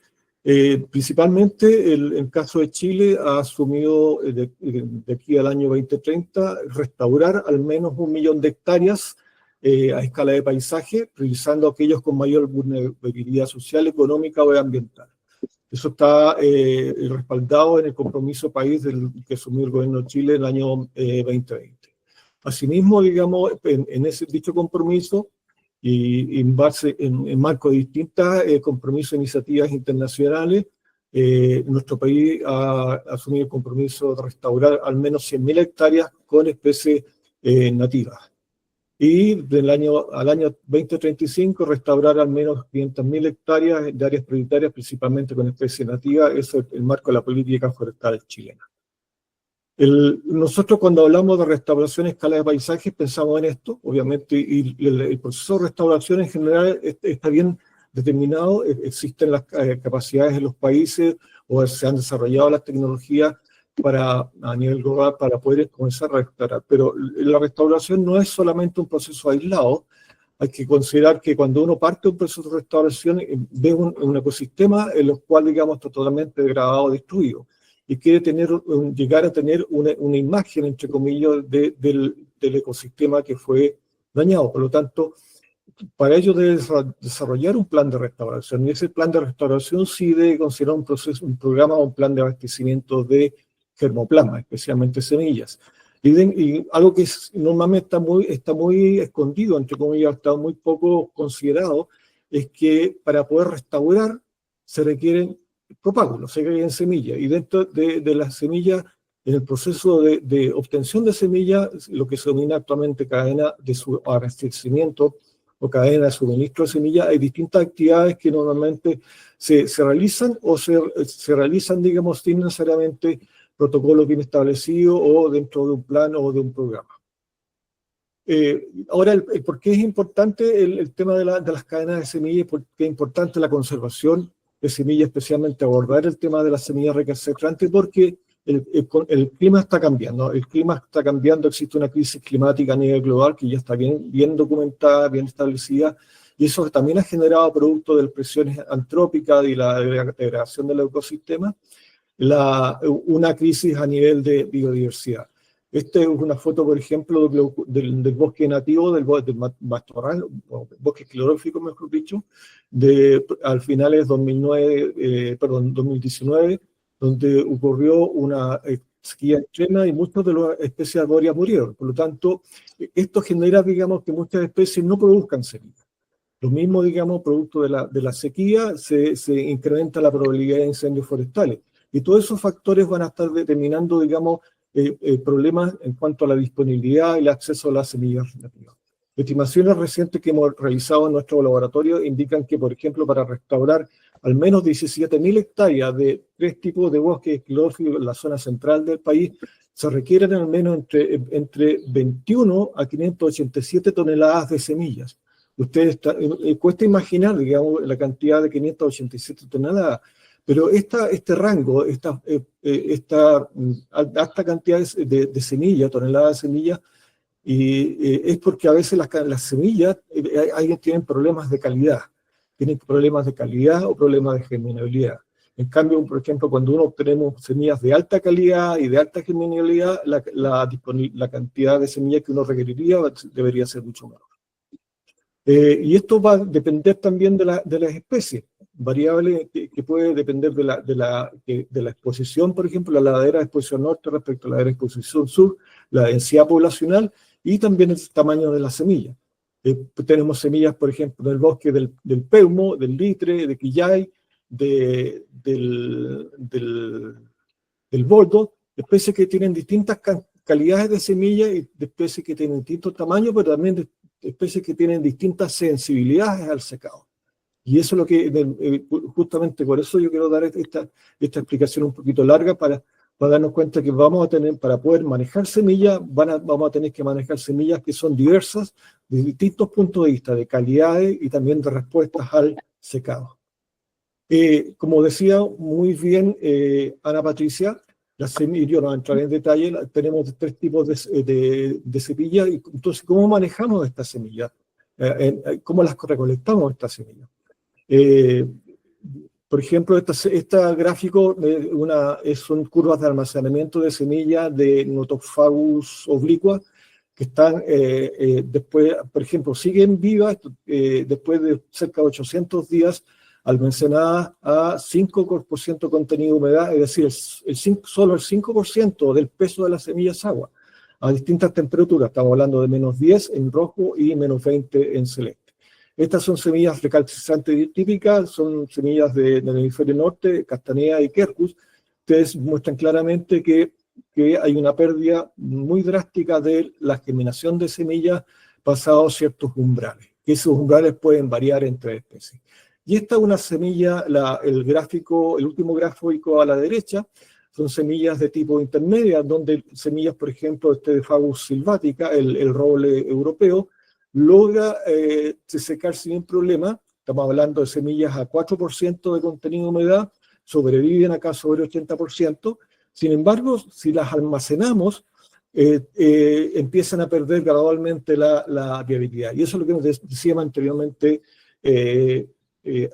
Principalmente el caso de Chile ha asumido de aquí al año 2030 restaurar al menos 1 millón de hectáreas a escala de paisaje, priorizando aquellos con mayor vulnerabilidad social, económica o ambiental. Eso está respaldado en el compromiso país que asumió el gobierno de Chile en el año 2020. Asimismo, digamos, en ese dicho compromiso, y en marco de distintas compromisos e iniciativas internacionales, nuestro país ha asumido el compromiso de restaurar al menos 100.000 hectáreas con especies nativas. Y al año 2035 restaurar al menos 500.000 hectáreas de áreas prioritarias, principalmente con especies nativas. Eso es el marco de la política forestal chilena. Nosotros cuando hablamos de restauración a escala de paisajes pensamos en esto, obviamente, y el proceso de restauración en general está bien determinado, existen las capacidades en los países o se han desarrollado las tecnologías a nivel global para poder comenzar a restaurar, pero la restauración no es solamente un proceso aislado. Hay que considerar que cuando uno parte de un proceso de restauración ve un ecosistema en el cual, digamos, está totalmente degradado o destruido, y quiere llegar a tener una imagen, entre comillas, del ecosistema que fue dañado. Por lo tanto, para ello debe desarrollar un plan de restauración, y ese plan de restauración sí debe considerar un programa o un plan de abastecimiento de germoplasma, especialmente semillas. Y algo que normalmente está muy escondido, entre comillas, está muy poco considerado, es que para poder restaurar se requieren propágulos, se requieren semillas. Y dentro de las semillas, en el proceso de obtención de semillas, lo que se denomina actualmente cadena de abastecimiento o cadena de suministro de semillas, hay distintas actividades que normalmente se realizan o se realizan, digamos, sin necesariamente protocolo bien establecido o dentro de un plan o de un programa. Ahora, ¿por qué es importante el tema de las cadenas de semillas? ¿Por qué es importante la conservación de semillas, especialmente abordar el tema de las semillas recalcitrantes? Porque el clima está cambiando, el clima está cambiando, existe una crisis climática a nivel global que ya está bien documentada, bien establecida, y eso también ha generado, producto de las presiones antrópicas y la degradación del ecosistema, una crisis a nivel de biodiversidad. Esta es una foto, por ejemplo, del bosque nativo, del matorral, o bosque esclerófico, mejor dicho, al finales 2019, donde ocurrió una sequía extrema y muchas de las especies arbóreas murieron. Por lo tanto, esto genera, digamos, que muchas especies no produzcan semillas. Lo mismo, digamos, producto de la sequía, se incrementa la probabilidad de incendios forestales. Y todos esos factores van a estar determinando, digamos, problemas en cuanto a la disponibilidad y el acceso a las semillas nativas. Estimaciones recientes que hemos realizado en nuestro laboratorio indican que, por ejemplo, para restaurar al menos 17.000 hectáreas de 3 tipos de bosques escleróficos en la zona central del país, se requieren al menos entre 21 a 587 toneladas de semillas. Ustedes cuesta imaginar, digamos, la cantidad de 587 toneladas, pero este rango, esta alta cantidad de semillas, toneladas de semillas, es porque a veces las semillas tienen problemas de calidad. Tienen problemas de calidad o problemas de germinabilidad. En cambio, por ejemplo, cuando obtenemos semillas de alta calidad y de alta germinabilidad, la cantidad de semillas que uno requeriría debería ser mucho menor. Y esto va a depender también de las especies, variable que puede depender de la exposición, por ejemplo, la ladera de exposición norte respecto a la ladera de exposición sur, la densidad poblacional y también el tamaño de la semilla. Tenemos semillas, por ejemplo, en el bosque del peumo, del litre, de quillay, del boldo, especies que tienen distintas calidades de semillas y de especies que tienen distintos tamaños, pero también de especies que tienen distintas sensibilidades al secado. Y eso es lo que, justamente por eso yo quiero dar esta explicación un poquito larga para darnos cuenta que vamos a tener, para poder manejar semillas, vamos a tener que manejar semillas que son diversas, de distintos puntos de vista, de calidades y también de respuestas al secado. Como decía muy bien Ana Patricia, las semillas, yo no entraré en detalle, tenemos 3 tipos de semillas, y entonces, ¿cómo manejamos estas semillas? ¿Cómo las recolectamos estas semillas? Por ejemplo, este gráfico son curvas de almacenamiento de semillas de Notofagus obliqua, que están después, por ejemplo, siguen vivas después de cerca de 800 días almacenadas a 5% contenido de humedad, es decir, solo el 5% del peso de la semilla es agua, a distintas temperaturas. Estamos hablando de -10 en rojo y -20 en celeste. Estas son semillas recalcitrantes típicas, son semillas del hemisferio norte, Castanea y Quercus. Ustedes muestran claramente que hay una pérdida muy drástica de la germinación de semillas pasados ciertos umbrales. Esos umbrales pueden variar entre especies. Y esta es una semilla, el último gráfico a la derecha, son semillas de tipo intermedia, donde semillas, por ejemplo, de Fagus sylvatica, el roble europeo, logra secar sin problema. Estamos hablando de semillas a 4% de contenido de humedad, sobreviven acá sobre 80%. Sin embargo, si las almacenamos, empiezan a perder gradualmente la viabilidad. Y eso es lo que nos decía anteriormente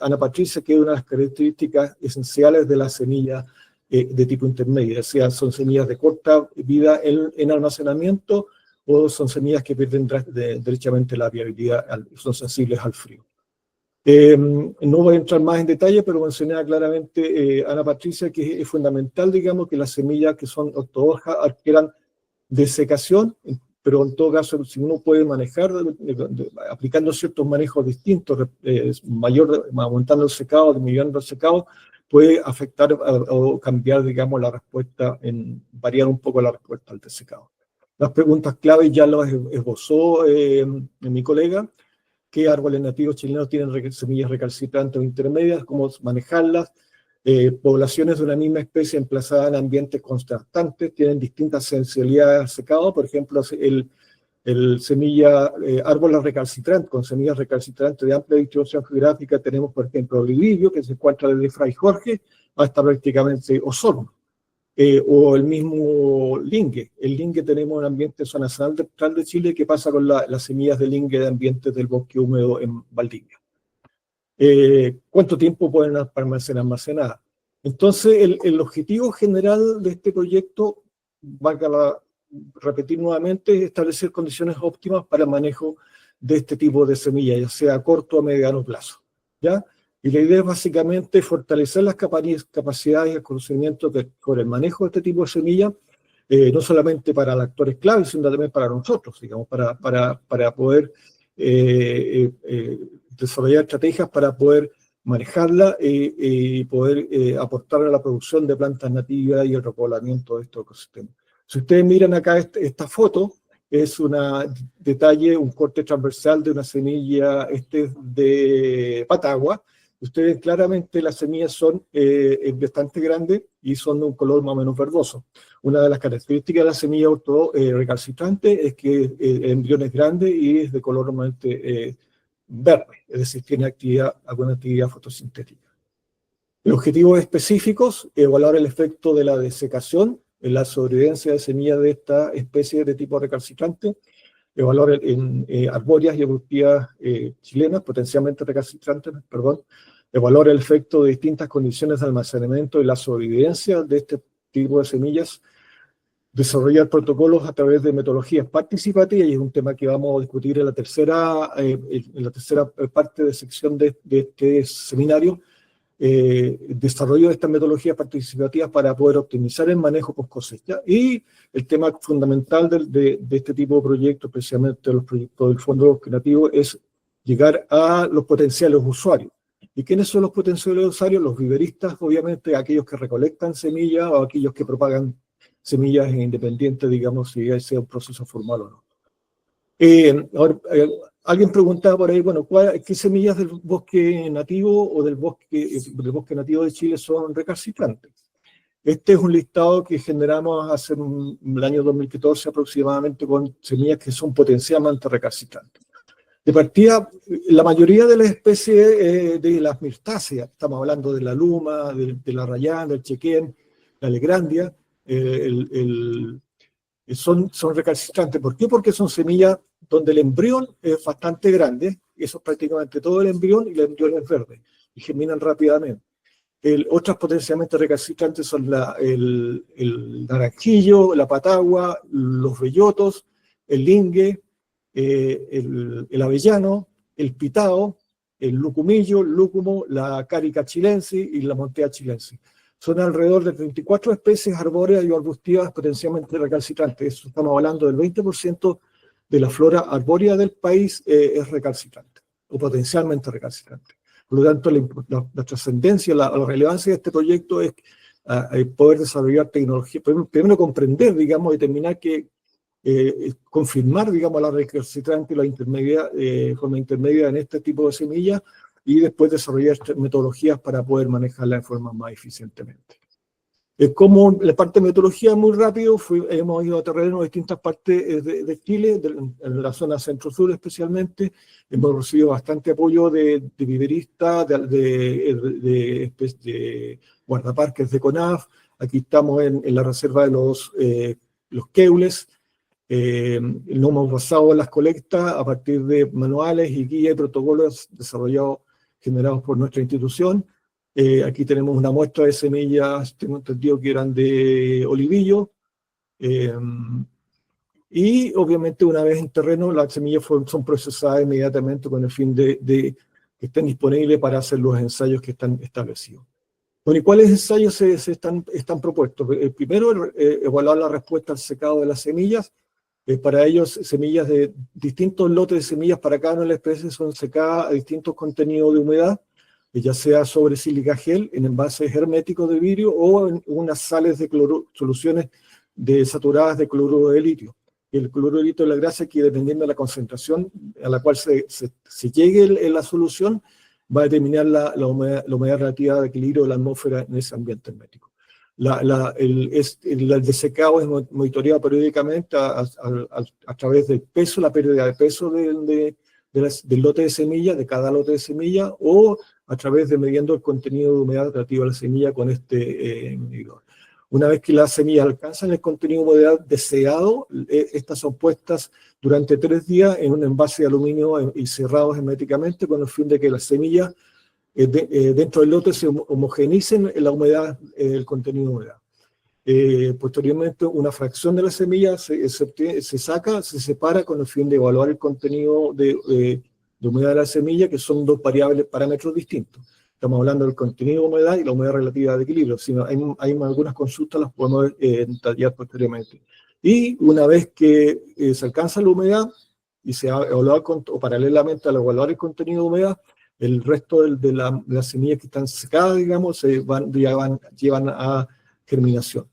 Ana Patricia, que es una de las características esenciales de las semillas de tipo intermedio. O sea, son semillas de corta vida en almacenamiento, o son semillas que pierden derechamente la viabilidad, son sensibles al frío. No voy a entrar más en detalle, pero mencioné claramente Ana Patricia que es fundamental, digamos, que las semillas que son ortodoxas adquieran desecación, pero en todo caso, si uno puede manejar, aplicando ciertos manejos distintos, aumentando el secado, disminuyendo el secado, puede afectar o cambiar, digamos, la respuesta, variar un poco la respuesta al desecado. Las preguntas clave ya las esbozó mi colega. ¿Qué árboles nativos chilenos tienen semillas recalcitrantes o intermedias? ¿Cómo manejarlas? Poblaciones de una misma especie emplazadas en ambientes contrastantes tienen distintas sensibilidades al secado. Por ejemplo, árboles recalcitrantes, con semillas recalcitrantes de amplia distribución geográfica, tenemos, por ejemplo, Olivio, que se encuentra desde Fray Jorge hasta prácticamente Osorno. O el mismo lingue. El lingue tenemos un ambiente zona central de Chile. ¿Qué pasa con las semillas de lingue de ambientes del bosque húmedo en Valdivia? ¿Cuánto tiempo pueden permanecer almacenadas? Entonces, el objetivo general de este proyecto, repetir nuevamente, es establecer condiciones óptimas para el manejo de este tipo de semillas, ya sea a corto o a mediano plazo, ¿ya? Y la idea es básicamente fortalecer las capacidades y el conocimiento con el manejo de este tipo de semillas, no solamente para los actores claves, sino también para nosotros, digamos, para poder desarrollar estrategias para poder manejarla y poder aportar a la producción de plantas nativas y el repoblamiento de estos ecosistemas. Si ustedes miran acá esta foto, es un corte transversal de una semilla de patagua. Ustedes claramente las semillas son bastante grandes y son de un color más o menos verdoso. Una de las características de la semilla recalcitrante es que el embrión es grande y es de color normalmente verde, es decir, tiene alguna actividad fotosintética. Los objetivos específicos: evaluar el efecto de la desecación en la sobrevivencia de semillas de esta especie de tipo recalcitrante, evaluar arbóreas y arbustivas chilenas potencialmente recalcitrantes, evaluar el efecto de distintas condiciones de almacenamiento y la sobrevivencia de este tipo de semillas, desarrollar protocolos a través de metodologías participativas, y es un tema que vamos a discutir en la tercera parte de sección de este seminario, desarrollo de estas metodologías participativas para poder optimizar el manejo post cosecha. Y el tema fundamental de este tipo de proyectos, especialmente los proyectos del Fondo Creativo, es llegar a los potenciales usuarios. ¿Y quiénes son los potenciales usuarios? Los viveristas, obviamente, aquellos que recolectan semillas o aquellos que propagan semillas independientes, digamos, si sea un proceso formal o no. Ahora, alguien preguntaba por ahí, bueno, ¿qué semillas del bosque nativo o del bosque nativo de Chile son recalcitrantes? Este es un listado que generamos hace el año 2014 aproximadamente, con semillas que son potencialmente recalcitrantes. De partida, la mayoría de las especies de las mirtáceas, estamos hablando de la luma, de la rayana, del chequén, la alegrandia, son recalcitrantes. ¿Por qué? Porque son semillas donde el embrión es bastante grande, eso es prácticamente todo el embrión, y el embrión es verde, y germinan rápidamente. Otras potencialmente recalcitrantes son el naranjillo, la patagua, los bellotos, el lingue, el avellano, el pitao, el lucumillo, el lúcumo, la carica chilensis y la montea chilensis. Son alrededor de 34 especies arbóreas y arbustivas potencialmente recalcitrantes. Estamos hablando del 20% de la flora arbórea del país es recalcitrante, o potencialmente recalcitrante. Por lo tanto, la trascendencia, la relevancia de este proyecto es poder desarrollar tecnología, primero comprender, digamos, determinar confirmar, digamos, la recalcitrante y la forma intermedia en este tipo de semillas, y después desarrollar metodologías para poder manejarla de forma más eficientemente. Como la parte de metodología, muy rápido, hemos ido a terreno de distintas partes de Chile, en la zona centro-sur especialmente. Hemos recibido bastante apoyo de viveristas, de guardaparques de CONAF. Aquí estamos en la reserva de los Queules. No hemos basado las colectas a partir de manuales y guías y protocolos generados por nuestra institución. Aquí tenemos una muestra de semillas, tengo entendido que eran de olivillo, y obviamente una vez en terreno las semillas son procesadas inmediatamente con el fin de que estén disponibles para hacer los ensayos que están establecidos. Bueno, ¿y cuáles ensayos están propuestos? Primero, evaluar la respuesta al secado de las semillas. Para ellos, semillas de distintos lotes de semillas para cada una de las especies son secadas a distintos contenidos de humedad, ya sea sobre sílica gel en envases herméticos de vidrio o en unas sales de soluciones saturadas de cloruro de litio. El cloruro de litio, la gracia es que dependiendo de la concentración a la cual se llegue en la solución, va a determinar la humedad relativa de equilibrio de la atmósfera en ese ambiente hermético. El desecado es monitoreado periódicamente a través del peso, la pérdida de peso del lote de semilla, de cada lote de semilla, o a través de midiendo el contenido de humedad relativo a la semilla con este medidor. Una vez que las semillas alcanzan el contenido de humedad deseado, estas son puestas durante 3 días en un envase de aluminio y cerrados herméticamente con el fin de que las semillas dentro del lote se homogeneicen la humedad, el contenido de humedad. Posteriormente, una fracción de la semilla se separa con el fin de evaluar el contenido de humedad de la semilla, que son 2 parámetros distintos. Estamos hablando del contenido de humedad y la humedad relativa de equilibrio. Si no, hay algunas consultas, las podemos detallar posteriormente. Y una vez que se alcanza la humedad y se evalúa o paralelamente al evaluar el contenido de humedad, el resto de las semillas que están secadas, digamos, llevan a germinación.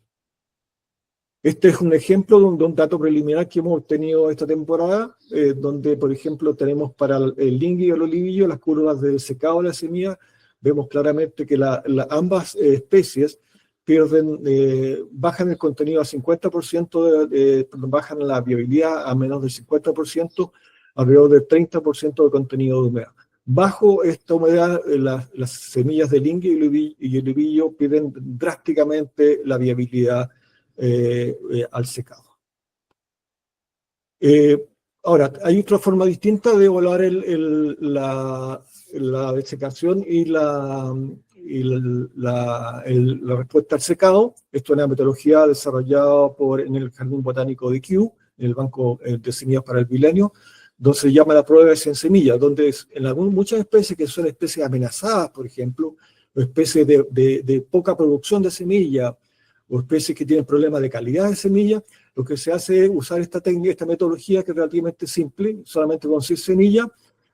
Este es un ejemplo de un dato preliminar que hemos obtenido esta temporada, donde, por ejemplo, tenemos para el lingui y el olivillo las curvas del secado de la semilla. Vemos claramente que ambas especies bajan el contenido a 50%, bajan la viabilidad a menos del 50%, alrededor del 30% de contenido de humedad. Bajo esta humedad, las semillas de lingui y olivillo pierden drásticamente la viabilidad al secado. Ahora, hay otra forma distinta de evaluar la desecación y la respuesta al secado. Esto es una metodología desarrollada en el Jardín Botánico de Kew, en el Banco de Semillas para el Bienio, donde se llama la prueba de 100 semillas, donde muchas especies que son especies amenazadas, por ejemplo, o especies de poca producción de semilla, o especies que tienen problemas de calidad de semilla, lo que se hace es usar esta técnica, esta metodología que es relativamente simple, solamente con 6 semillas.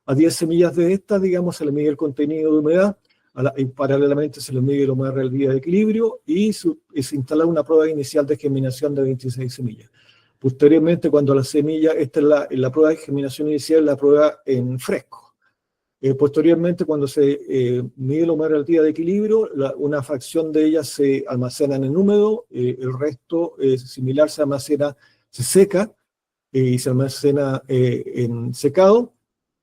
A 10 semillas de estas, digamos, se le mide el contenido de humedad, y paralelamente se le mide la humedad relativa de equilibrio, y se instala una prueba inicial de germinación de 26 semillas. Posteriormente, cuando la semilla, esta es la prueba de germinación inicial, la prueba en fresco. Posteriormente, cuando se mide la humedad relativa de equilibrio, una fracción de ellas se almacenan en húmedo, el resto similar se seca y se almacena en secado.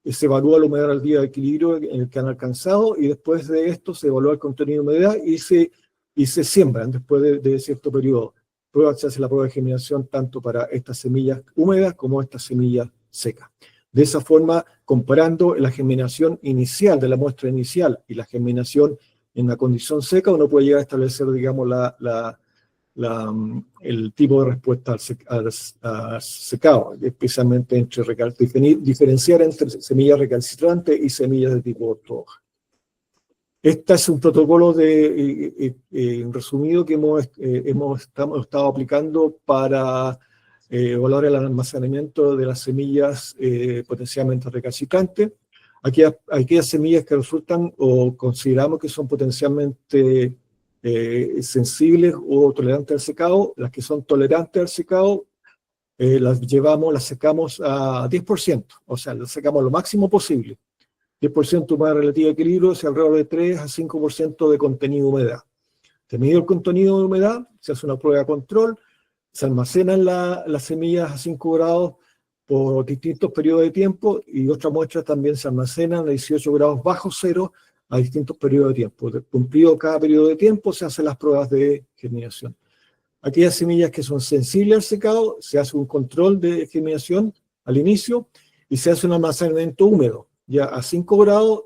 Se evalúa la humedad relativa de equilibrio en el que han alcanzado, y después de esto se evalúa el contenido de humedad y se siembran después de cierto periodo. Se hace la prueba de germinación tanto para estas semillas húmedas como estas semillas secas. De esa forma, comparando la germinación inicial de la muestra inicial y la germinación en la condición seca, uno puede llegar a establecer, digamos, el tipo de respuesta al secado, especialmente diferenciar entre semillas recalcitrantes y semillas de tipo ortodoxa. Este es un protocolo resumido que hemos estado aplicando para evaluar el almacenamiento de las semillas potencialmente recalcitrantes. Aquellas semillas que resultan o consideramos que son potencialmente sensibles o tolerantes al secado, las que son tolerantes al secado, las secamos a 10%, o sea, las secamos lo máximo posible. 10% humedad relativa de equilibrio, es alrededor de 3 a 5% de contenido de humedad. Se mide el contenido de humedad, se hace una prueba de control, se almacenan las semillas a 5 grados por distintos periodos de tiempo, y otras muestras también se almacenan a 18 grados bajo cero a distintos periodos de tiempo. Cumplido cada periodo de tiempo, se hacen las pruebas de germinación. Aquellas semillas que son sensibles al secado, se hace un control de germinación al inicio y se hace un almacenamiento húmedo, ya a 5 grados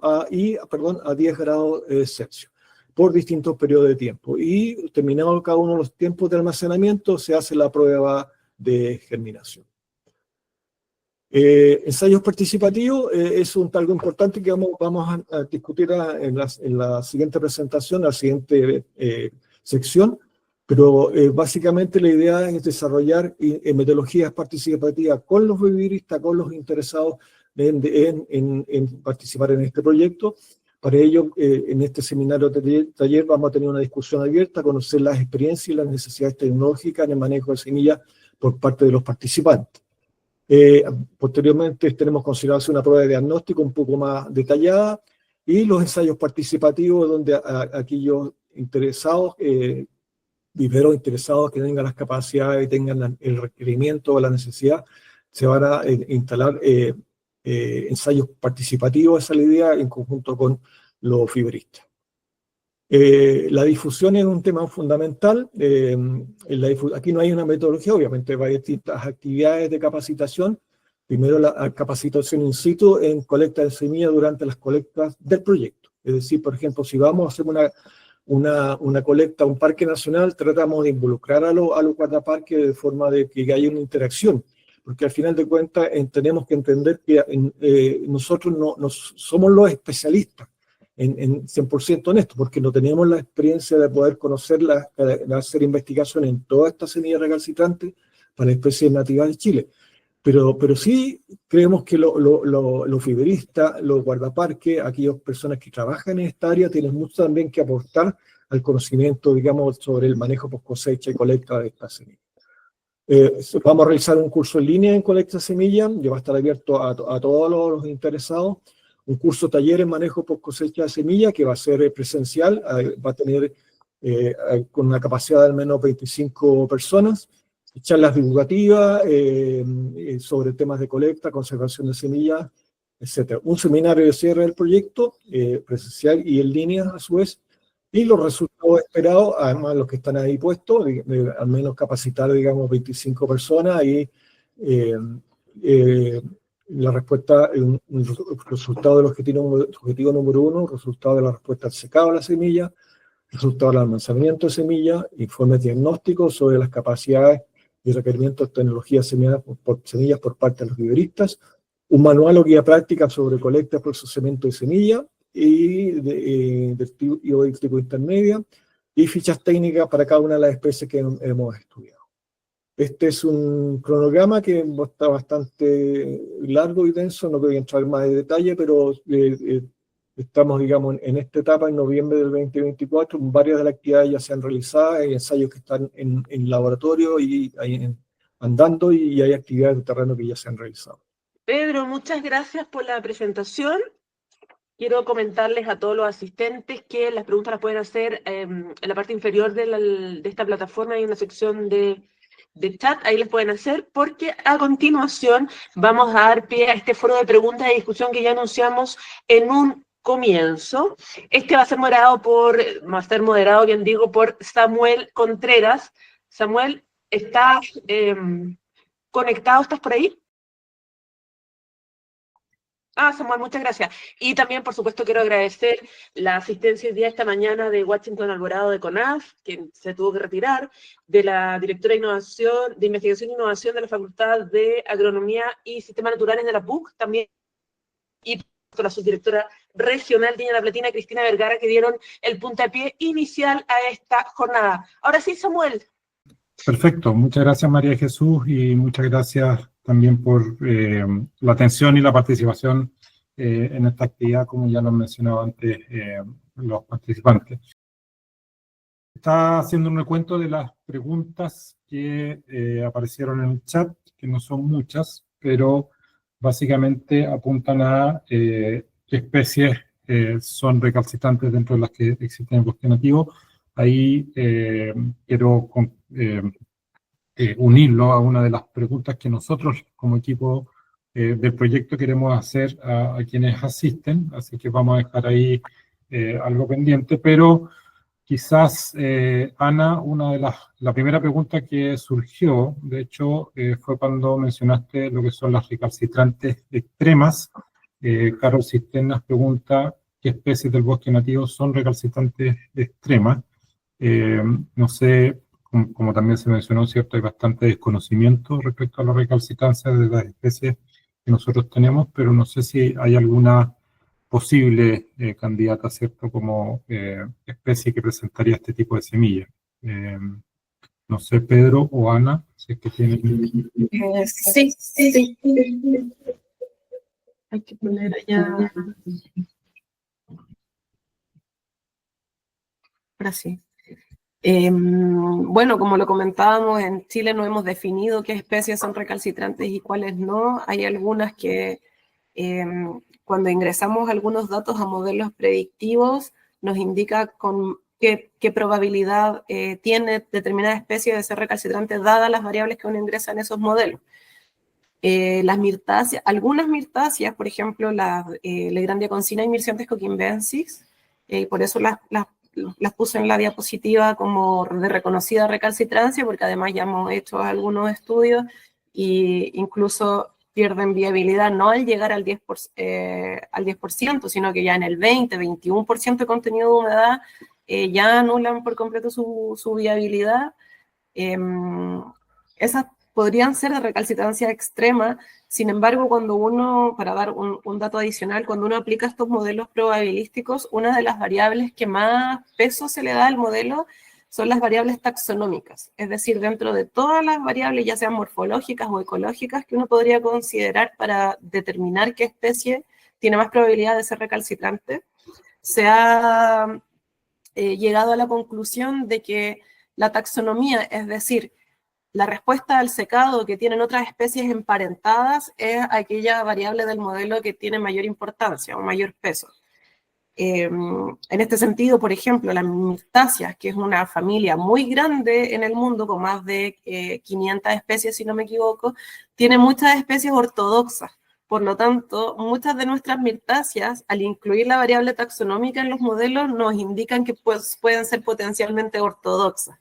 a 10 grados Celsius, por distintos periodos de tiempo. Y terminado cada uno de los tiempos de almacenamiento, se hace la prueba de germinación. Ensayos participativos es algo importante que vamos a discutir en la siguiente presentación, la siguiente sección, pero básicamente la idea es desarrollar metodologías participativas con los viviristas, con los interesados en participar en este proyecto. Para ello, en este seminario taller vamos a tener una discusión abierta, conocer las experiencias y las necesidades tecnológicas en el manejo de semillas por parte de los participantes. Posteriormente tenemos considerado hacer una prueba de diagnóstico un poco más detallada y los ensayos participativos donde aquellos interesados, viveros interesados que tengan las capacidades y tengan el requerimiento o la necesidad, se van a instalar ensayos participativos, esa es la idea, en conjunto con los fiberistas. La difusión es un tema fundamental. Aquí no hay una metodología, obviamente hay distintas actividades de capacitación. Primero la capacitación in situ en colecta de semillas durante las colectas del proyecto. Es decir, por ejemplo, si vamos a hacer una colecta a un parque nacional, tratamos de involucrar a los guardaparques de forma de que haya una interacción. Porque al final de cuentas tenemos que entender que nosotros no somos los especialistas en 100% en esto, porque no tenemos la experiencia de poder conocerla, de hacer investigación en todas estas semillas recalcitrantes para especies nativas de Chile. Pero sí creemos que los fiberistas, los guardaparques, aquellas personas que trabajan en esta área, tienen mucho también que aportar al conocimiento, digamos, sobre el manejo post cosecha y colecta de estas semillas. Vamos a realizar un curso en línea en colecta de semillas, que va a estar abierto a todos los interesados. Un curso taller en manejo post cosecha de semillas, que va a ser presencial, va a tener con una capacidad de al menos 25 personas, charlas divulgativas sobre temas de colecta, conservación de semillas, etc. Un seminario de cierre del proyecto, presencial y en línea a su vez, y los resultados esperados, además los que están ahí puestos, al menos capacitar, digamos, 25 personas y la respuesta, un resultado del objetivo número 1, resultado de la respuesta al secado de la semilla, resultado del almacenamiento de semillas, informes diagnósticos sobre las capacidades y requerimientos de tecnología por semillas por parte de los viveristas, un manual o guía práctica sobre colecta y procesamiento de semillas y del tipo intermedia, y fichas técnicas para cada una de las especies que hemos estudiado. Este es un cronograma que está bastante largo y denso, no voy a entrar más en detalle, pero estamos, digamos, en esta etapa, en noviembre del 2024, varias de las actividades ya se han realizado, hay ensayos que están en laboratorio y andando, y hay actividades de terreno que ya se han realizado. Pedro, muchas gracias por la presentación. Quiero comentarles a todos los asistentes que las preguntas las pueden hacer en la parte inferior de esta plataforma. Hay una sección de chat, ahí les pueden hacer, porque a continuación vamos a dar pie a este foro de preguntas y discusión que ya anunciamos en un comienzo. Este va a ser moderado, bien digo, por Samuel Contreras. Samuel, ¿estás conectado? ¿Estás por ahí? Samuel, muchas gracias. Y también, por supuesto, quiero agradecer la asistencia el día de esta mañana de Washington Alvarado de CONAF, quien se tuvo que retirar, de la directora de Investigación e Innovación de la Facultad de Agronomía y Sistemas Naturales de la PUC, también, y por la subdirectora regional de La Platina, Cristina Vergara, que dieron el puntapié inicial a esta jornada. Ahora sí, Samuel. Perfecto, muchas gracias María Jesús y muchas gracias también por la atención y la participación en esta actividad, como ya lo han mencionado antes los participantes. Está haciendo un recuento de las preguntas que aparecieron en el chat, que no son muchas, pero básicamente apuntan a qué especies son recalcitrantes dentro de las que existen el bosque nativo. Ahí quiero unirlo a una de las preguntas que nosotros como equipo del proyecto queremos hacer a quienes asisten, así que vamos a dejar ahí algo pendiente, pero quizás, Ana, la primera pregunta que surgió, de hecho, fue cuando mencionaste lo que son las recalcitrantes extremas. Carol Cisternas pregunta qué especies del bosque nativo son recalcitrantes extremas. No sé, como también se mencionó, ¿cierto? Hay bastante desconocimiento respecto a la recalcitrancia de las especies que nosotros tenemos, pero no sé si hay alguna posible candidata, ¿cierto?, como especie que presentaría este tipo de semilla. No sé, Pedro o Ana, si es que tienen... Sí, sí. Hay que poner allá. Ahora sí. Bueno, como lo comentábamos, en Chile no hemos definido qué especies son recalcitrantes y cuáles no. Hay algunas que cuando ingresamos algunos datos a modelos predictivos nos indica con qué probabilidad tiene determinada especie de ser recalcitrante dadas las variables que uno ingresa en esos modelos. Las mirtáceas, algunas mirtáceas, por ejemplo, la Legrandia concina y Myrsiantes coquimbensis, por eso las puse en la diapositiva como de reconocida recalcitrancia, porque además ya hemos hecho algunos estudios e incluso pierden viabilidad no al llegar al 10%, sino que ya en el 20, 21% de contenido de humedad ya anulan por completo su viabilidad. Esas podrían ser de recalcitrancia extrema. Sin embargo, cuando uno, para dar un dato adicional, cuando uno aplica estos modelos probabilísticos, una de las variables que más peso se le da al modelo son las variables taxonómicas, es decir, dentro de todas las variables, ya sean morfológicas o ecológicas, que uno podría considerar para determinar qué especie tiene más probabilidad de ser recalcitrante, se ha llegado a la conclusión de que la taxonomía, es decir, la respuesta al secado que tienen otras especies emparentadas, es aquella variable del modelo que tiene mayor importancia o mayor peso. En este sentido, por ejemplo, las mirtáceas, que es una familia muy grande en el mundo, con más de 500 especies, si no me equivoco, tiene muchas especies ortodoxas. Por lo tanto, muchas de nuestras mirtáceas, al incluir la variable taxonómica en los modelos, nos indican que pueden ser potencialmente ortodoxas.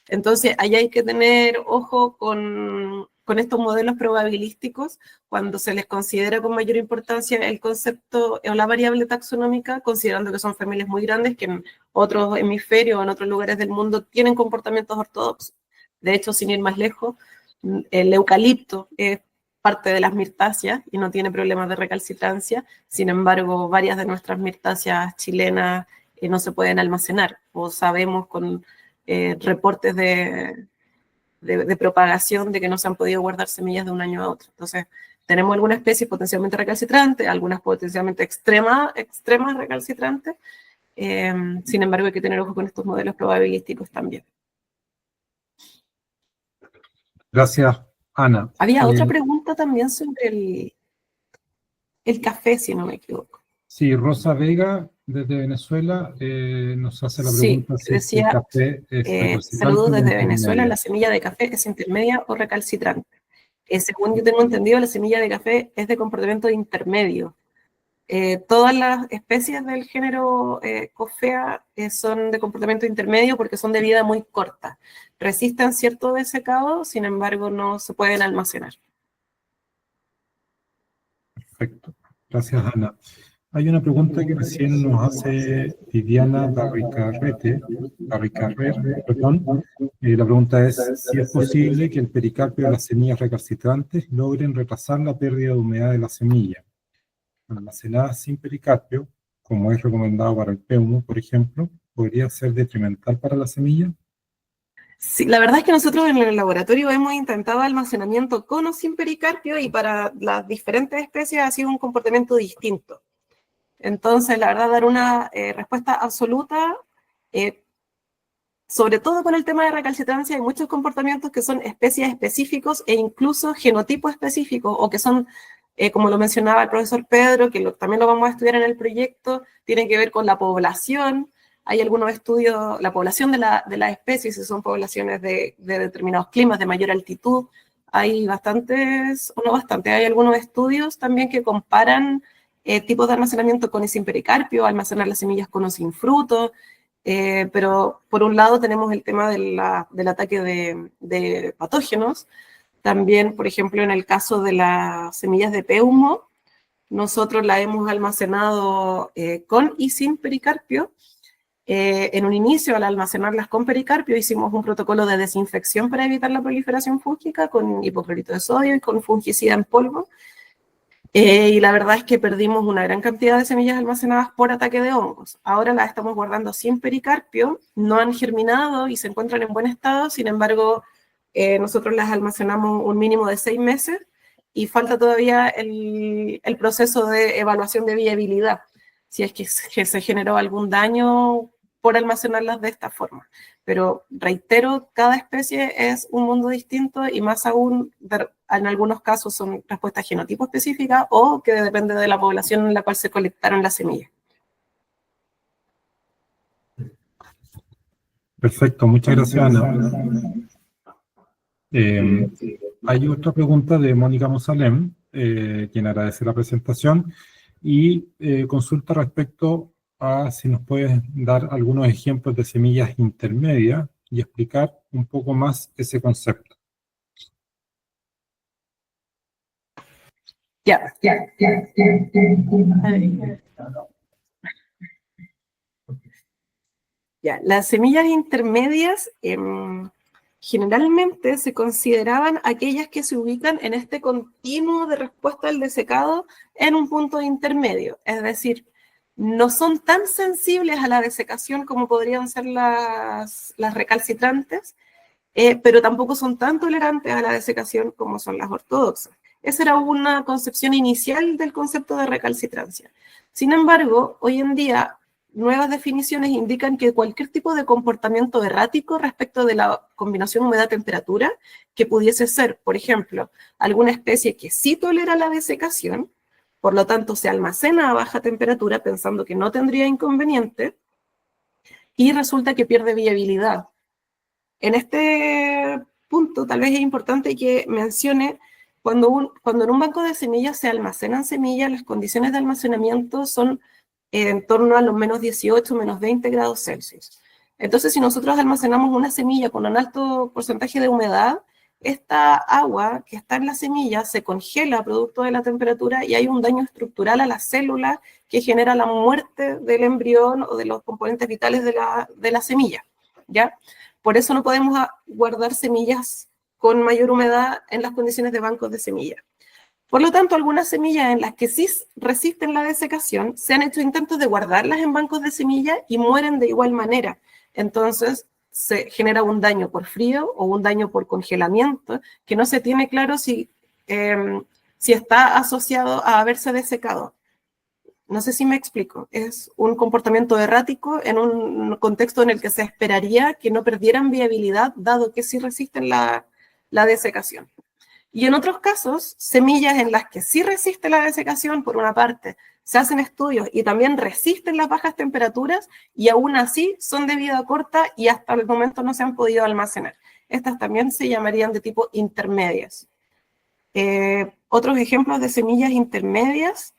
Entonces, ahí hay que tener ojo con estos modelos probabilísticos cuando se les considera con mayor importancia el concepto o la variable taxonómica, considerando que son familias muy grandes que en otros hemisferios o en otros lugares del mundo tienen comportamientos ortodoxos. De hecho, sin ir más lejos, el eucalipto es parte de las mirtáceas y no tiene problemas de recalcitrancia. Sin embargo, varias de nuestras mirtáceas chilenas no se pueden almacenar, o sabemos con reportes de propagación de que no se han podido guardar semillas de un año a otro. Entonces, tenemos algunas especies potencialmente recalcitrantes, algunas potencialmente extremas recalcitrantes. Sin embargo, hay que tener ojo con estos modelos probabilísticos también. Gracias, Ana. Había otra pregunta también sobre el café, si no me equivoco. Sí, Rosa Vega, desde Venezuela, nos hace la pregunta si decía, el café es recalcitrante. Saludos desde Venezuela, ¿la semilla de café es intermedia o recalcitrante? Según yo tengo entendido, la semilla de café es de comportamiento intermedio. Todas las especies del género Coffea son de comportamiento intermedio porque son de vida muy corta. Resisten cierto desecado, sin embargo no se pueden almacenar. Perfecto. Gracias, Ana. Hay una pregunta que recién nos hace Viviana Barricarrer, perdón. La pregunta es si es posible que el pericarpio de las semillas recalcitrantes logren retrasar la pérdida de humedad de la semilla. Almacenadas sin pericarpio, como es recomendado para el peumo, por ejemplo, ¿podría ser detrimental para la semilla? Sí, la verdad es que nosotros en el laboratorio hemos intentado almacenamiento con o sin pericarpio y para las diferentes especies ha sido un comportamiento distinto. Entonces, la verdad, dar una respuesta absoluta, sobre todo con el tema de recalcitrancia, hay muchos comportamientos que son especies específicos e incluso genotipos específicos, o que son, como lo mencionaba el profesor Pedro, que también lo vamos a estudiar en el proyecto, tienen que ver con la población. Hay algunos estudios, la población de las especies, si son poblaciones de determinados climas, de mayor altitud. Hay hay algunos estudios también que comparan tipos de almacenamiento con y sin pericarpio, almacenar las semillas con o sin fruto, pero por un lado tenemos el tema del ataque de patógenos. También, por ejemplo, en el caso de las semillas de peumo, nosotros la hemos almacenado con y sin pericarpio. En un inicio, al almacenarlas con pericarpio, hicimos un protocolo de desinfección para evitar la proliferación fúngica con hipoclorito de sodio y con fungicida en polvo. Y la verdad es que perdimos una gran cantidad de semillas almacenadas por ataque de hongos. Ahora las estamos guardando sin pericarpio, no han germinado y se encuentran en buen estado, sin embargo, nosotros las almacenamos un mínimo de 6 meses y falta todavía el proceso de evaluación de viabilidad, si es que se generó algún daño por almacenarlas de esta forma. Pero reitero, cada especie es un mundo distinto y más aún, en algunos casos son respuestas genotipo específicas o que depende de la población en la cual se colectaron las semillas. Perfecto, muchas gracias, Ana. Hay otra pregunta de Mónica Mosalem, quien agradece la presentación, y consulta respecto a si nos puedes dar algunos ejemplos de semillas intermedias y explicar un poco más ese concepto. Ya. Ya, las semillas intermedias generalmente se consideraban aquellas que se ubican en este continuo de respuesta al desecado en un punto intermedio, es decir, no son tan sensibles a la desecación como podrían ser las recalcitrantes, pero tampoco son tan tolerantes a la desecación como son las ortodoxas. Esa era una concepción inicial del concepto de recalcitrancia. Sin embargo, hoy en día, nuevas definiciones indican que cualquier tipo de comportamiento errático respecto de la combinación humedad-temperatura, que pudiese ser, por ejemplo, alguna especie que sí tolera la desecación, por lo tanto se almacena a baja temperatura pensando que no tendría inconveniente, y resulta que pierde viabilidad. En este punto tal vez es importante que mencione cuando en un banco de semillas se almacenan semillas, las condiciones de almacenamiento son en torno a los menos 18, menos 20 grados Celsius. Entonces, si nosotros almacenamos una semilla con un alto porcentaje de humedad, esta agua que está en la semilla se congela producto de la temperatura y hay un daño estructural a las células que genera la muerte del embrión o de los componentes vitales de la semilla, ¿ya? Por eso no podemos guardar semillas con mayor humedad en las condiciones de bancos de semillas. Por lo tanto, algunas semillas en las que sí resisten la desecación, se han hecho intentos de guardarlas en bancos de semillas y mueren de igual manera. Entonces, se genera un daño por frío o un daño por congelamiento, que no se tiene claro si está asociado a haberse desecado. No sé si me explico. Es un comportamiento errático en un contexto en el que se esperaría que no perdieran viabilidad, dado que sí resisten la desecación. Y en otros casos, semillas en las que sí resiste la desecación, por una parte, se hacen estudios y también resisten las bajas temperaturas y aún así son de vida corta y hasta el momento no se han podido almacenar. Estas también se llamarían de tipo intermedias. Otros ejemplos de semillas intermedias.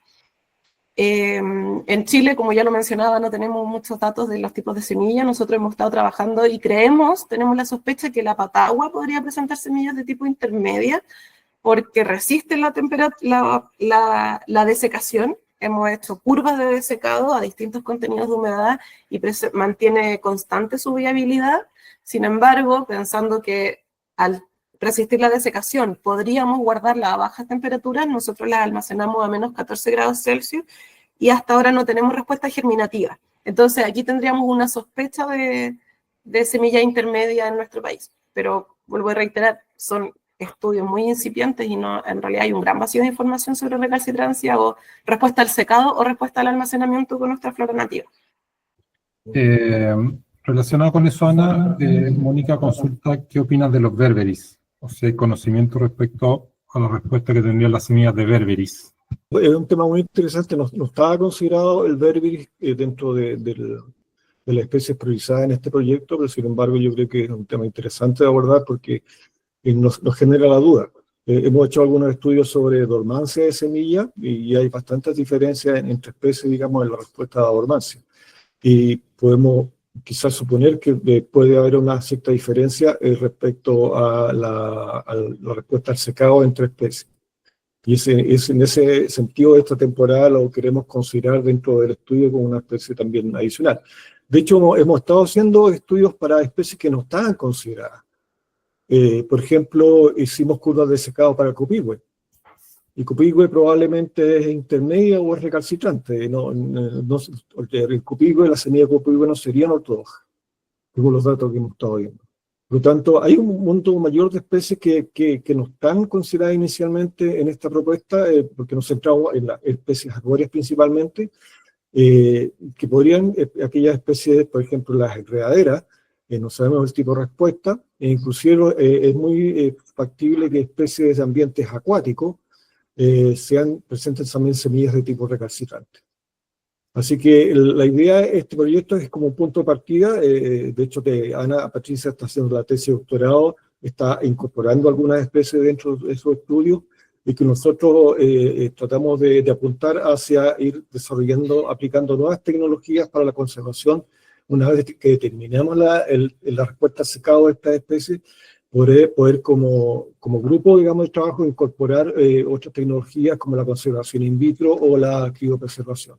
En Chile, como ya lo mencionaba, no tenemos muchos datos de los tipos de semillas. Nosotros hemos estado trabajando y tenemos la sospecha que la patagua podría presentar semillas de tipo intermedia porque resisten la desecación. Hemos hecho curvas de desecado a distintos contenidos de humedad y mantiene constante su viabilidad. Sin embargo, pensando que al resistir la desecación podríamos guardarla a bajas temperaturas, nosotros las almacenamos a menos 14 grados Celsius y hasta ahora no tenemos respuesta germinativa. Entonces aquí tendríamos una sospecha de semilla intermedia en nuestro país. Pero vuelvo a reiterar, son estudios muy incipientes y no, en realidad hay un gran vacío de información sobre recalcitrancia o respuesta al secado o respuesta al almacenamiento con nuestra flora nativa. Relacionado con eso, Ana, Mónica consulta qué opinas de los berberis, o sea, conocimiento respecto a la respuesta que tendrían las semillas de berberis. Es un tema muy interesante, no estaba considerado el berberis dentro de las especies priorizadas en este proyecto, pero sin embargo yo creo que es un tema interesante de abordar porque nos genera la duda. Hemos hecho algunos estudios sobre dormancia de semillas y hay bastantes diferencias entre especies, digamos, en la respuesta a dormancia. Y podemos quizás suponer que puede haber una cierta diferencia respecto a la respuesta al secado entre especies. Y en ese sentido, esta temporada lo queremos considerar dentro del estudio como una especie también adicional. De hecho, hemos estado haciendo estudios para especies que no estaban consideradas. Por ejemplo, hicimos curvas de secado para copihue. y cupigüe probablemente es intermedia o es recalcitrante. El cupigüe, la semilla de cupigüe no serían ortodoxas, según los datos que hemos estado viendo. Por lo tanto, hay un mundo mayor de especies que no están consideradas inicialmente en esta propuesta, porque nos centramos en las especies arbóreas principalmente, que podrían, aquellas especies, por ejemplo, las enredaderas, no sabemos el tipo de respuesta, e inclusive es muy factible que especies de ambientes acuáticos presenten también semillas de tipo recalcitrante. Así que la idea de este proyecto es como un punto de partida. De hecho, Ana Patricia está haciendo la tesis de doctorado, está incorporando algunas especies dentro de esos estudios, y que nosotros tratamos de apuntar hacia ir desarrollando, aplicando nuevas tecnologías para la conservación. Una vez que determinemos la respuesta al secado de estas especies, poder como grupo, digamos, de trabajo, incorporar otras tecnologías como la conservación in vitro o la criopreservación.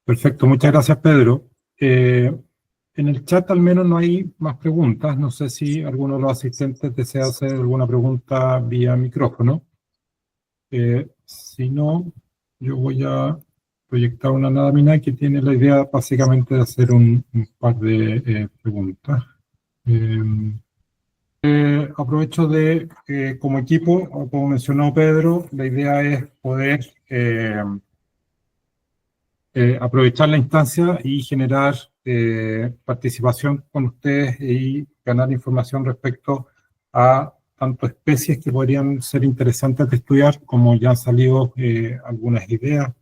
Perfecto, muchas gracias, Pedro. En el chat al menos no hay más preguntas. No sé si alguno de los asistentes desea hacer alguna pregunta vía micrófono. Si no, yo voy a proyectar una lámina que tiene la idea básicamente de hacer un par de preguntas. Aprovecho de, como equipo, como mencionó Pedro, la idea es poder aprovechar la instancia y generar participación con ustedes y ganar información respecto a tanto especies que podrían ser interesantes de estudiar, como ya han salido algunas ideas,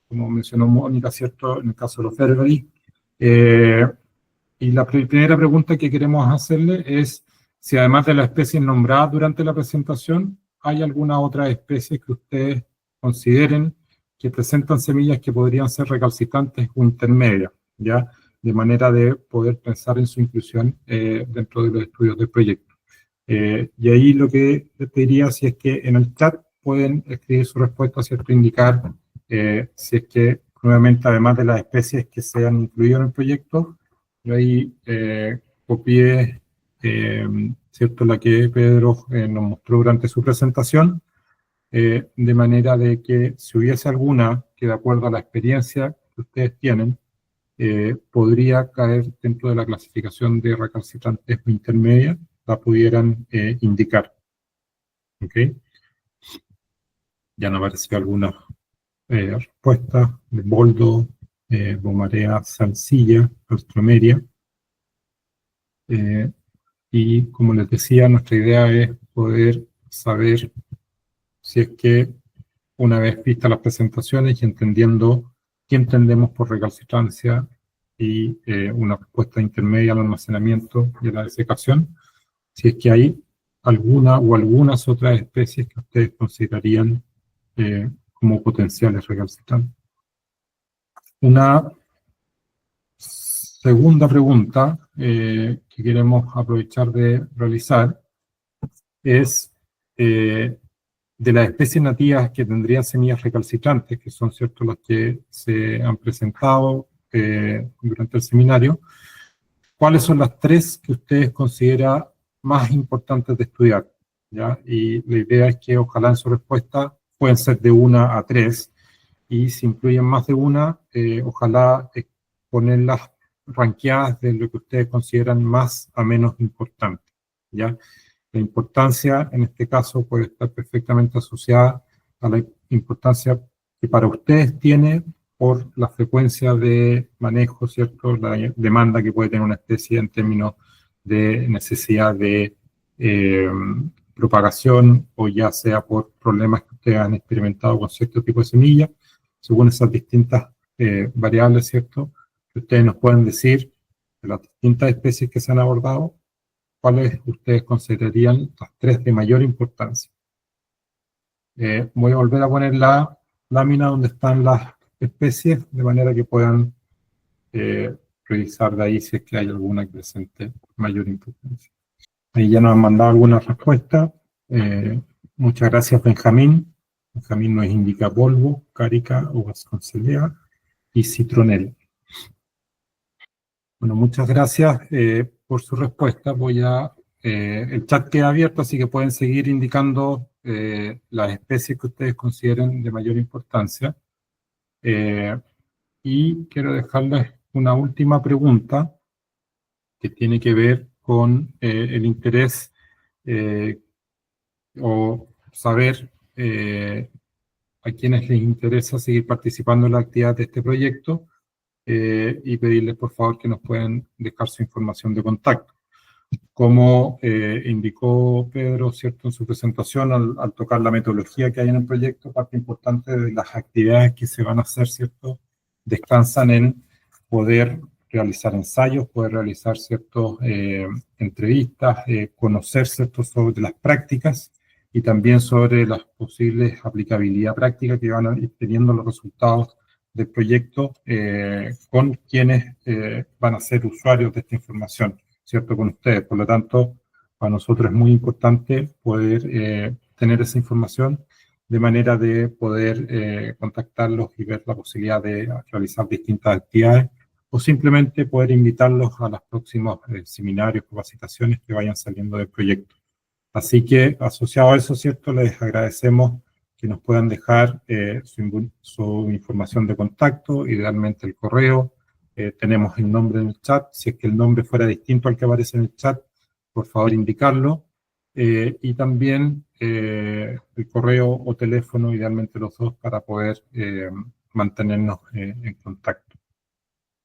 como mencionó Mónica, ¿cierto?, en el caso de los Ferberry. Y la primera pregunta que queremos hacerle es si además de las especies nombradas durante la presentación, hay alguna otra especie que ustedes consideren que presentan semillas que podrían ser recalcitrantes o intermedias, ¿ya? De manera de poder pensar en su inclusión dentro de los estudios del proyecto. Y ahí lo que les pediría, si es que en el chat pueden escribir su respuesta, ¿cierto? Indicar si es que, nuevamente, además de las especies que se han incluido en el proyecto, yo ahí copié, ¿cierto?, la que Pedro nos mostró durante su presentación, de manera de que si hubiese alguna que de acuerdo a la experiencia que ustedes tienen, podría caer dentro de la clasificación de recalcitrantes o intermedia, la pudieran indicar. ¿Ok? Ya nos apareció alguna respuesta de Boldo, Bomarea, Salsilla, Alstroemeria. Y como les decía, nuestra idea es poder saber si es que una vez vistas las presentaciones y entendiendo qué entendemos por recalcitrancia y una respuesta intermedia al almacenamiento y a la desecación, si es que hay alguna o algunas otras especies que ustedes considerarían como potenciales recalcitrantes. Una segunda pregunta que queremos aprovechar de realizar es de las especies nativas que tendrían semillas recalcitrantes, que son ciertos las que se han presentado durante el seminario, ¿cuáles son las tres que ustedes consideran más importantes de estudiar? ¿Ya? Y la idea es que ojalá en su respuesta pueden ser de 1 a 3, y si incluyen más de una, ojalá ponerlas ranqueadas de lo que ustedes consideran más a menos importante, ¿ya? La importancia, en este caso, puede estar perfectamente asociada a la importancia que para ustedes tiene por la frecuencia de manejo, ¿cierto? La demanda que puede tener una especie en términos de necesidad de propagación, o ya sea por problemas que ustedes han experimentado con cierto tipo de semilla, según esas distintas variables, ¿cierto? Que ustedes nos pueden decir de las distintas especies que se han abordado, ¿cuáles ustedes considerarían las tres de mayor importancia? Voy a volver a poner la lámina donde están las especies, de manera que puedan revisar de ahí si es que hay alguna que presente mayor importancia. Ahí ya nos han mandado algunas respuestas. Muchas gracias, Benjamín. Benjamín nos indica polvo, cárica, uvas conceleas y citronela. Bueno, muchas gracias por su respuesta. Voy a el chat queda abierto, así que pueden seguir indicando las especies que ustedes consideren de mayor importancia. Y quiero dejarles una última pregunta que tiene que ver con el interés o saber a quienes les interesa seguir participando en la actividad de este proyecto y pedirles por favor que nos puedan dejar su información de contacto. Como indicó Pedro, ¿cierto?, en su presentación, al tocar la metodología que hay en el proyecto, parte importante de las actividades que se van a hacer, ¿cierto?, descansan en poder realizar ensayos, poder realizar ciertas entrevistas, conocer, ¿cierto?, sobre las prácticas y también sobre las posibles aplicabilidad práctica que van a ir teniendo los resultados del proyecto con quienes van a ser usuarios de esta información, ¿cierto?, con ustedes. Por lo tanto, para nosotros es muy importante poder tener esa información de manera de poder contactarlos y ver la posibilidad de realizar distintas actividades o simplemente poder invitarlos a los próximos seminarios, capacitaciones que vayan saliendo del proyecto. Así que, asociado a eso, ¿cierto?, les agradecemos que nos puedan dejar su información de contacto, idealmente el correo. Tenemos el nombre en el chat. Si es que el nombre fuera distinto al que aparece en el chat, por favor indicarlo. Y también el correo o teléfono, idealmente los dos, para poder mantenernos en contacto.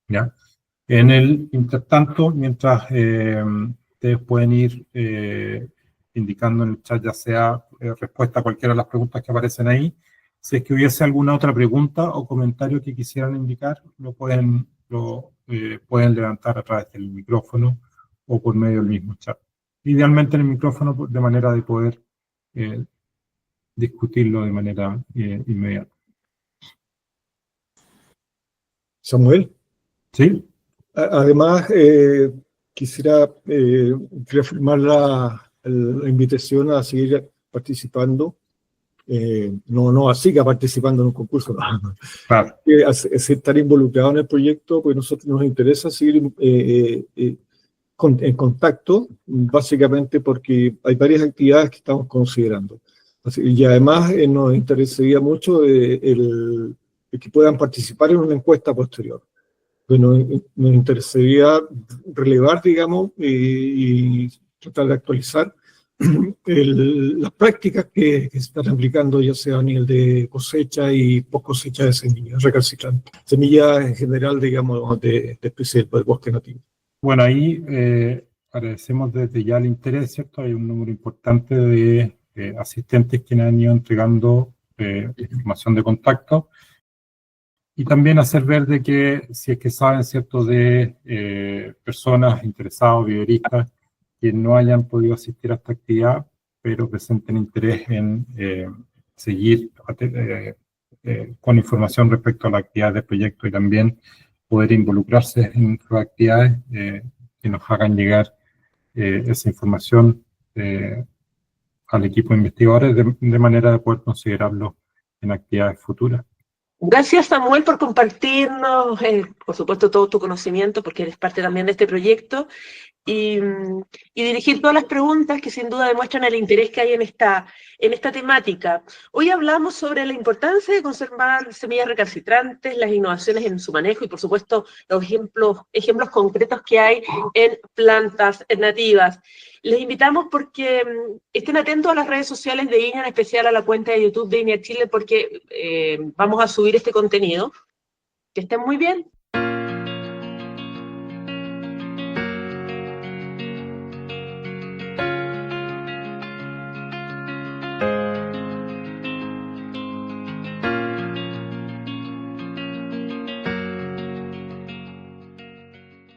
¿Ya? En el intertanto, mientras ustedes pueden ir indicando en el chat, ya sea respuesta a cualquiera de las preguntas que aparecen ahí, si es que hubiese alguna otra pregunta o comentario que quisieran indicar, lo pueden levantar a través del micrófono o por medio del mismo chat. Idealmente en el micrófono, de manera de poder discutirlo de manera inmediata. Samuel. ¿Sí? Además, quisiera reafirmar la invitación a seguir participando. No a siga participando en un concurso, no. Claro. Estar involucrado en el proyecto, pues a nosotros nos interesa seguir en contacto, básicamente porque hay varias actividades que estamos considerando. Y además nos interesaría mucho el que puedan participar en una encuesta posterior. Pues nos interesaría relevar, digamos, y tratar de actualizar las prácticas que se están aplicando, ya sea a nivel de cosecha y post cosecha de semillas recalcitrantes. Semillas en general, digamos, de especies del bosque nativo. Bueno, ahí agradecemos desde ya el interés, ¿cierto? Hay un número importante de asistentes que han ido entregando información de contacto. Y también hacer ver de que, si es que saben, ¿cierto?, de personas interesadas, viveristas, que no hayan podido asistir a esta actividad, pero presenten interés en seguir con información respecto a la actividad del proyecto y también poder involucrarse en sus actividades, que nos hagan llegar esa información al equipo de investigadores de manera de poder considerarlo en actividades futuras. Gracias, Samuel, por compartirnos, por supuesto, todo tu conocimiento, porque eres parte también de este proyecto, y dirigir todas las preguntas que sin duda demuestran el interés que hay en esta temática. Hoy hablamos sobre la importancia de conservar semillas recalcitrantes, las innovaciones en su manejo y, por supuesto, los ejemplos concretos que hay en plantas nativas. Les invitamos porque estén atentos a las redes sociales de INEA, en especial a la cuenta de YouTube de INEA Chile, porque vamos a subir este contenido. Que estén muy bien.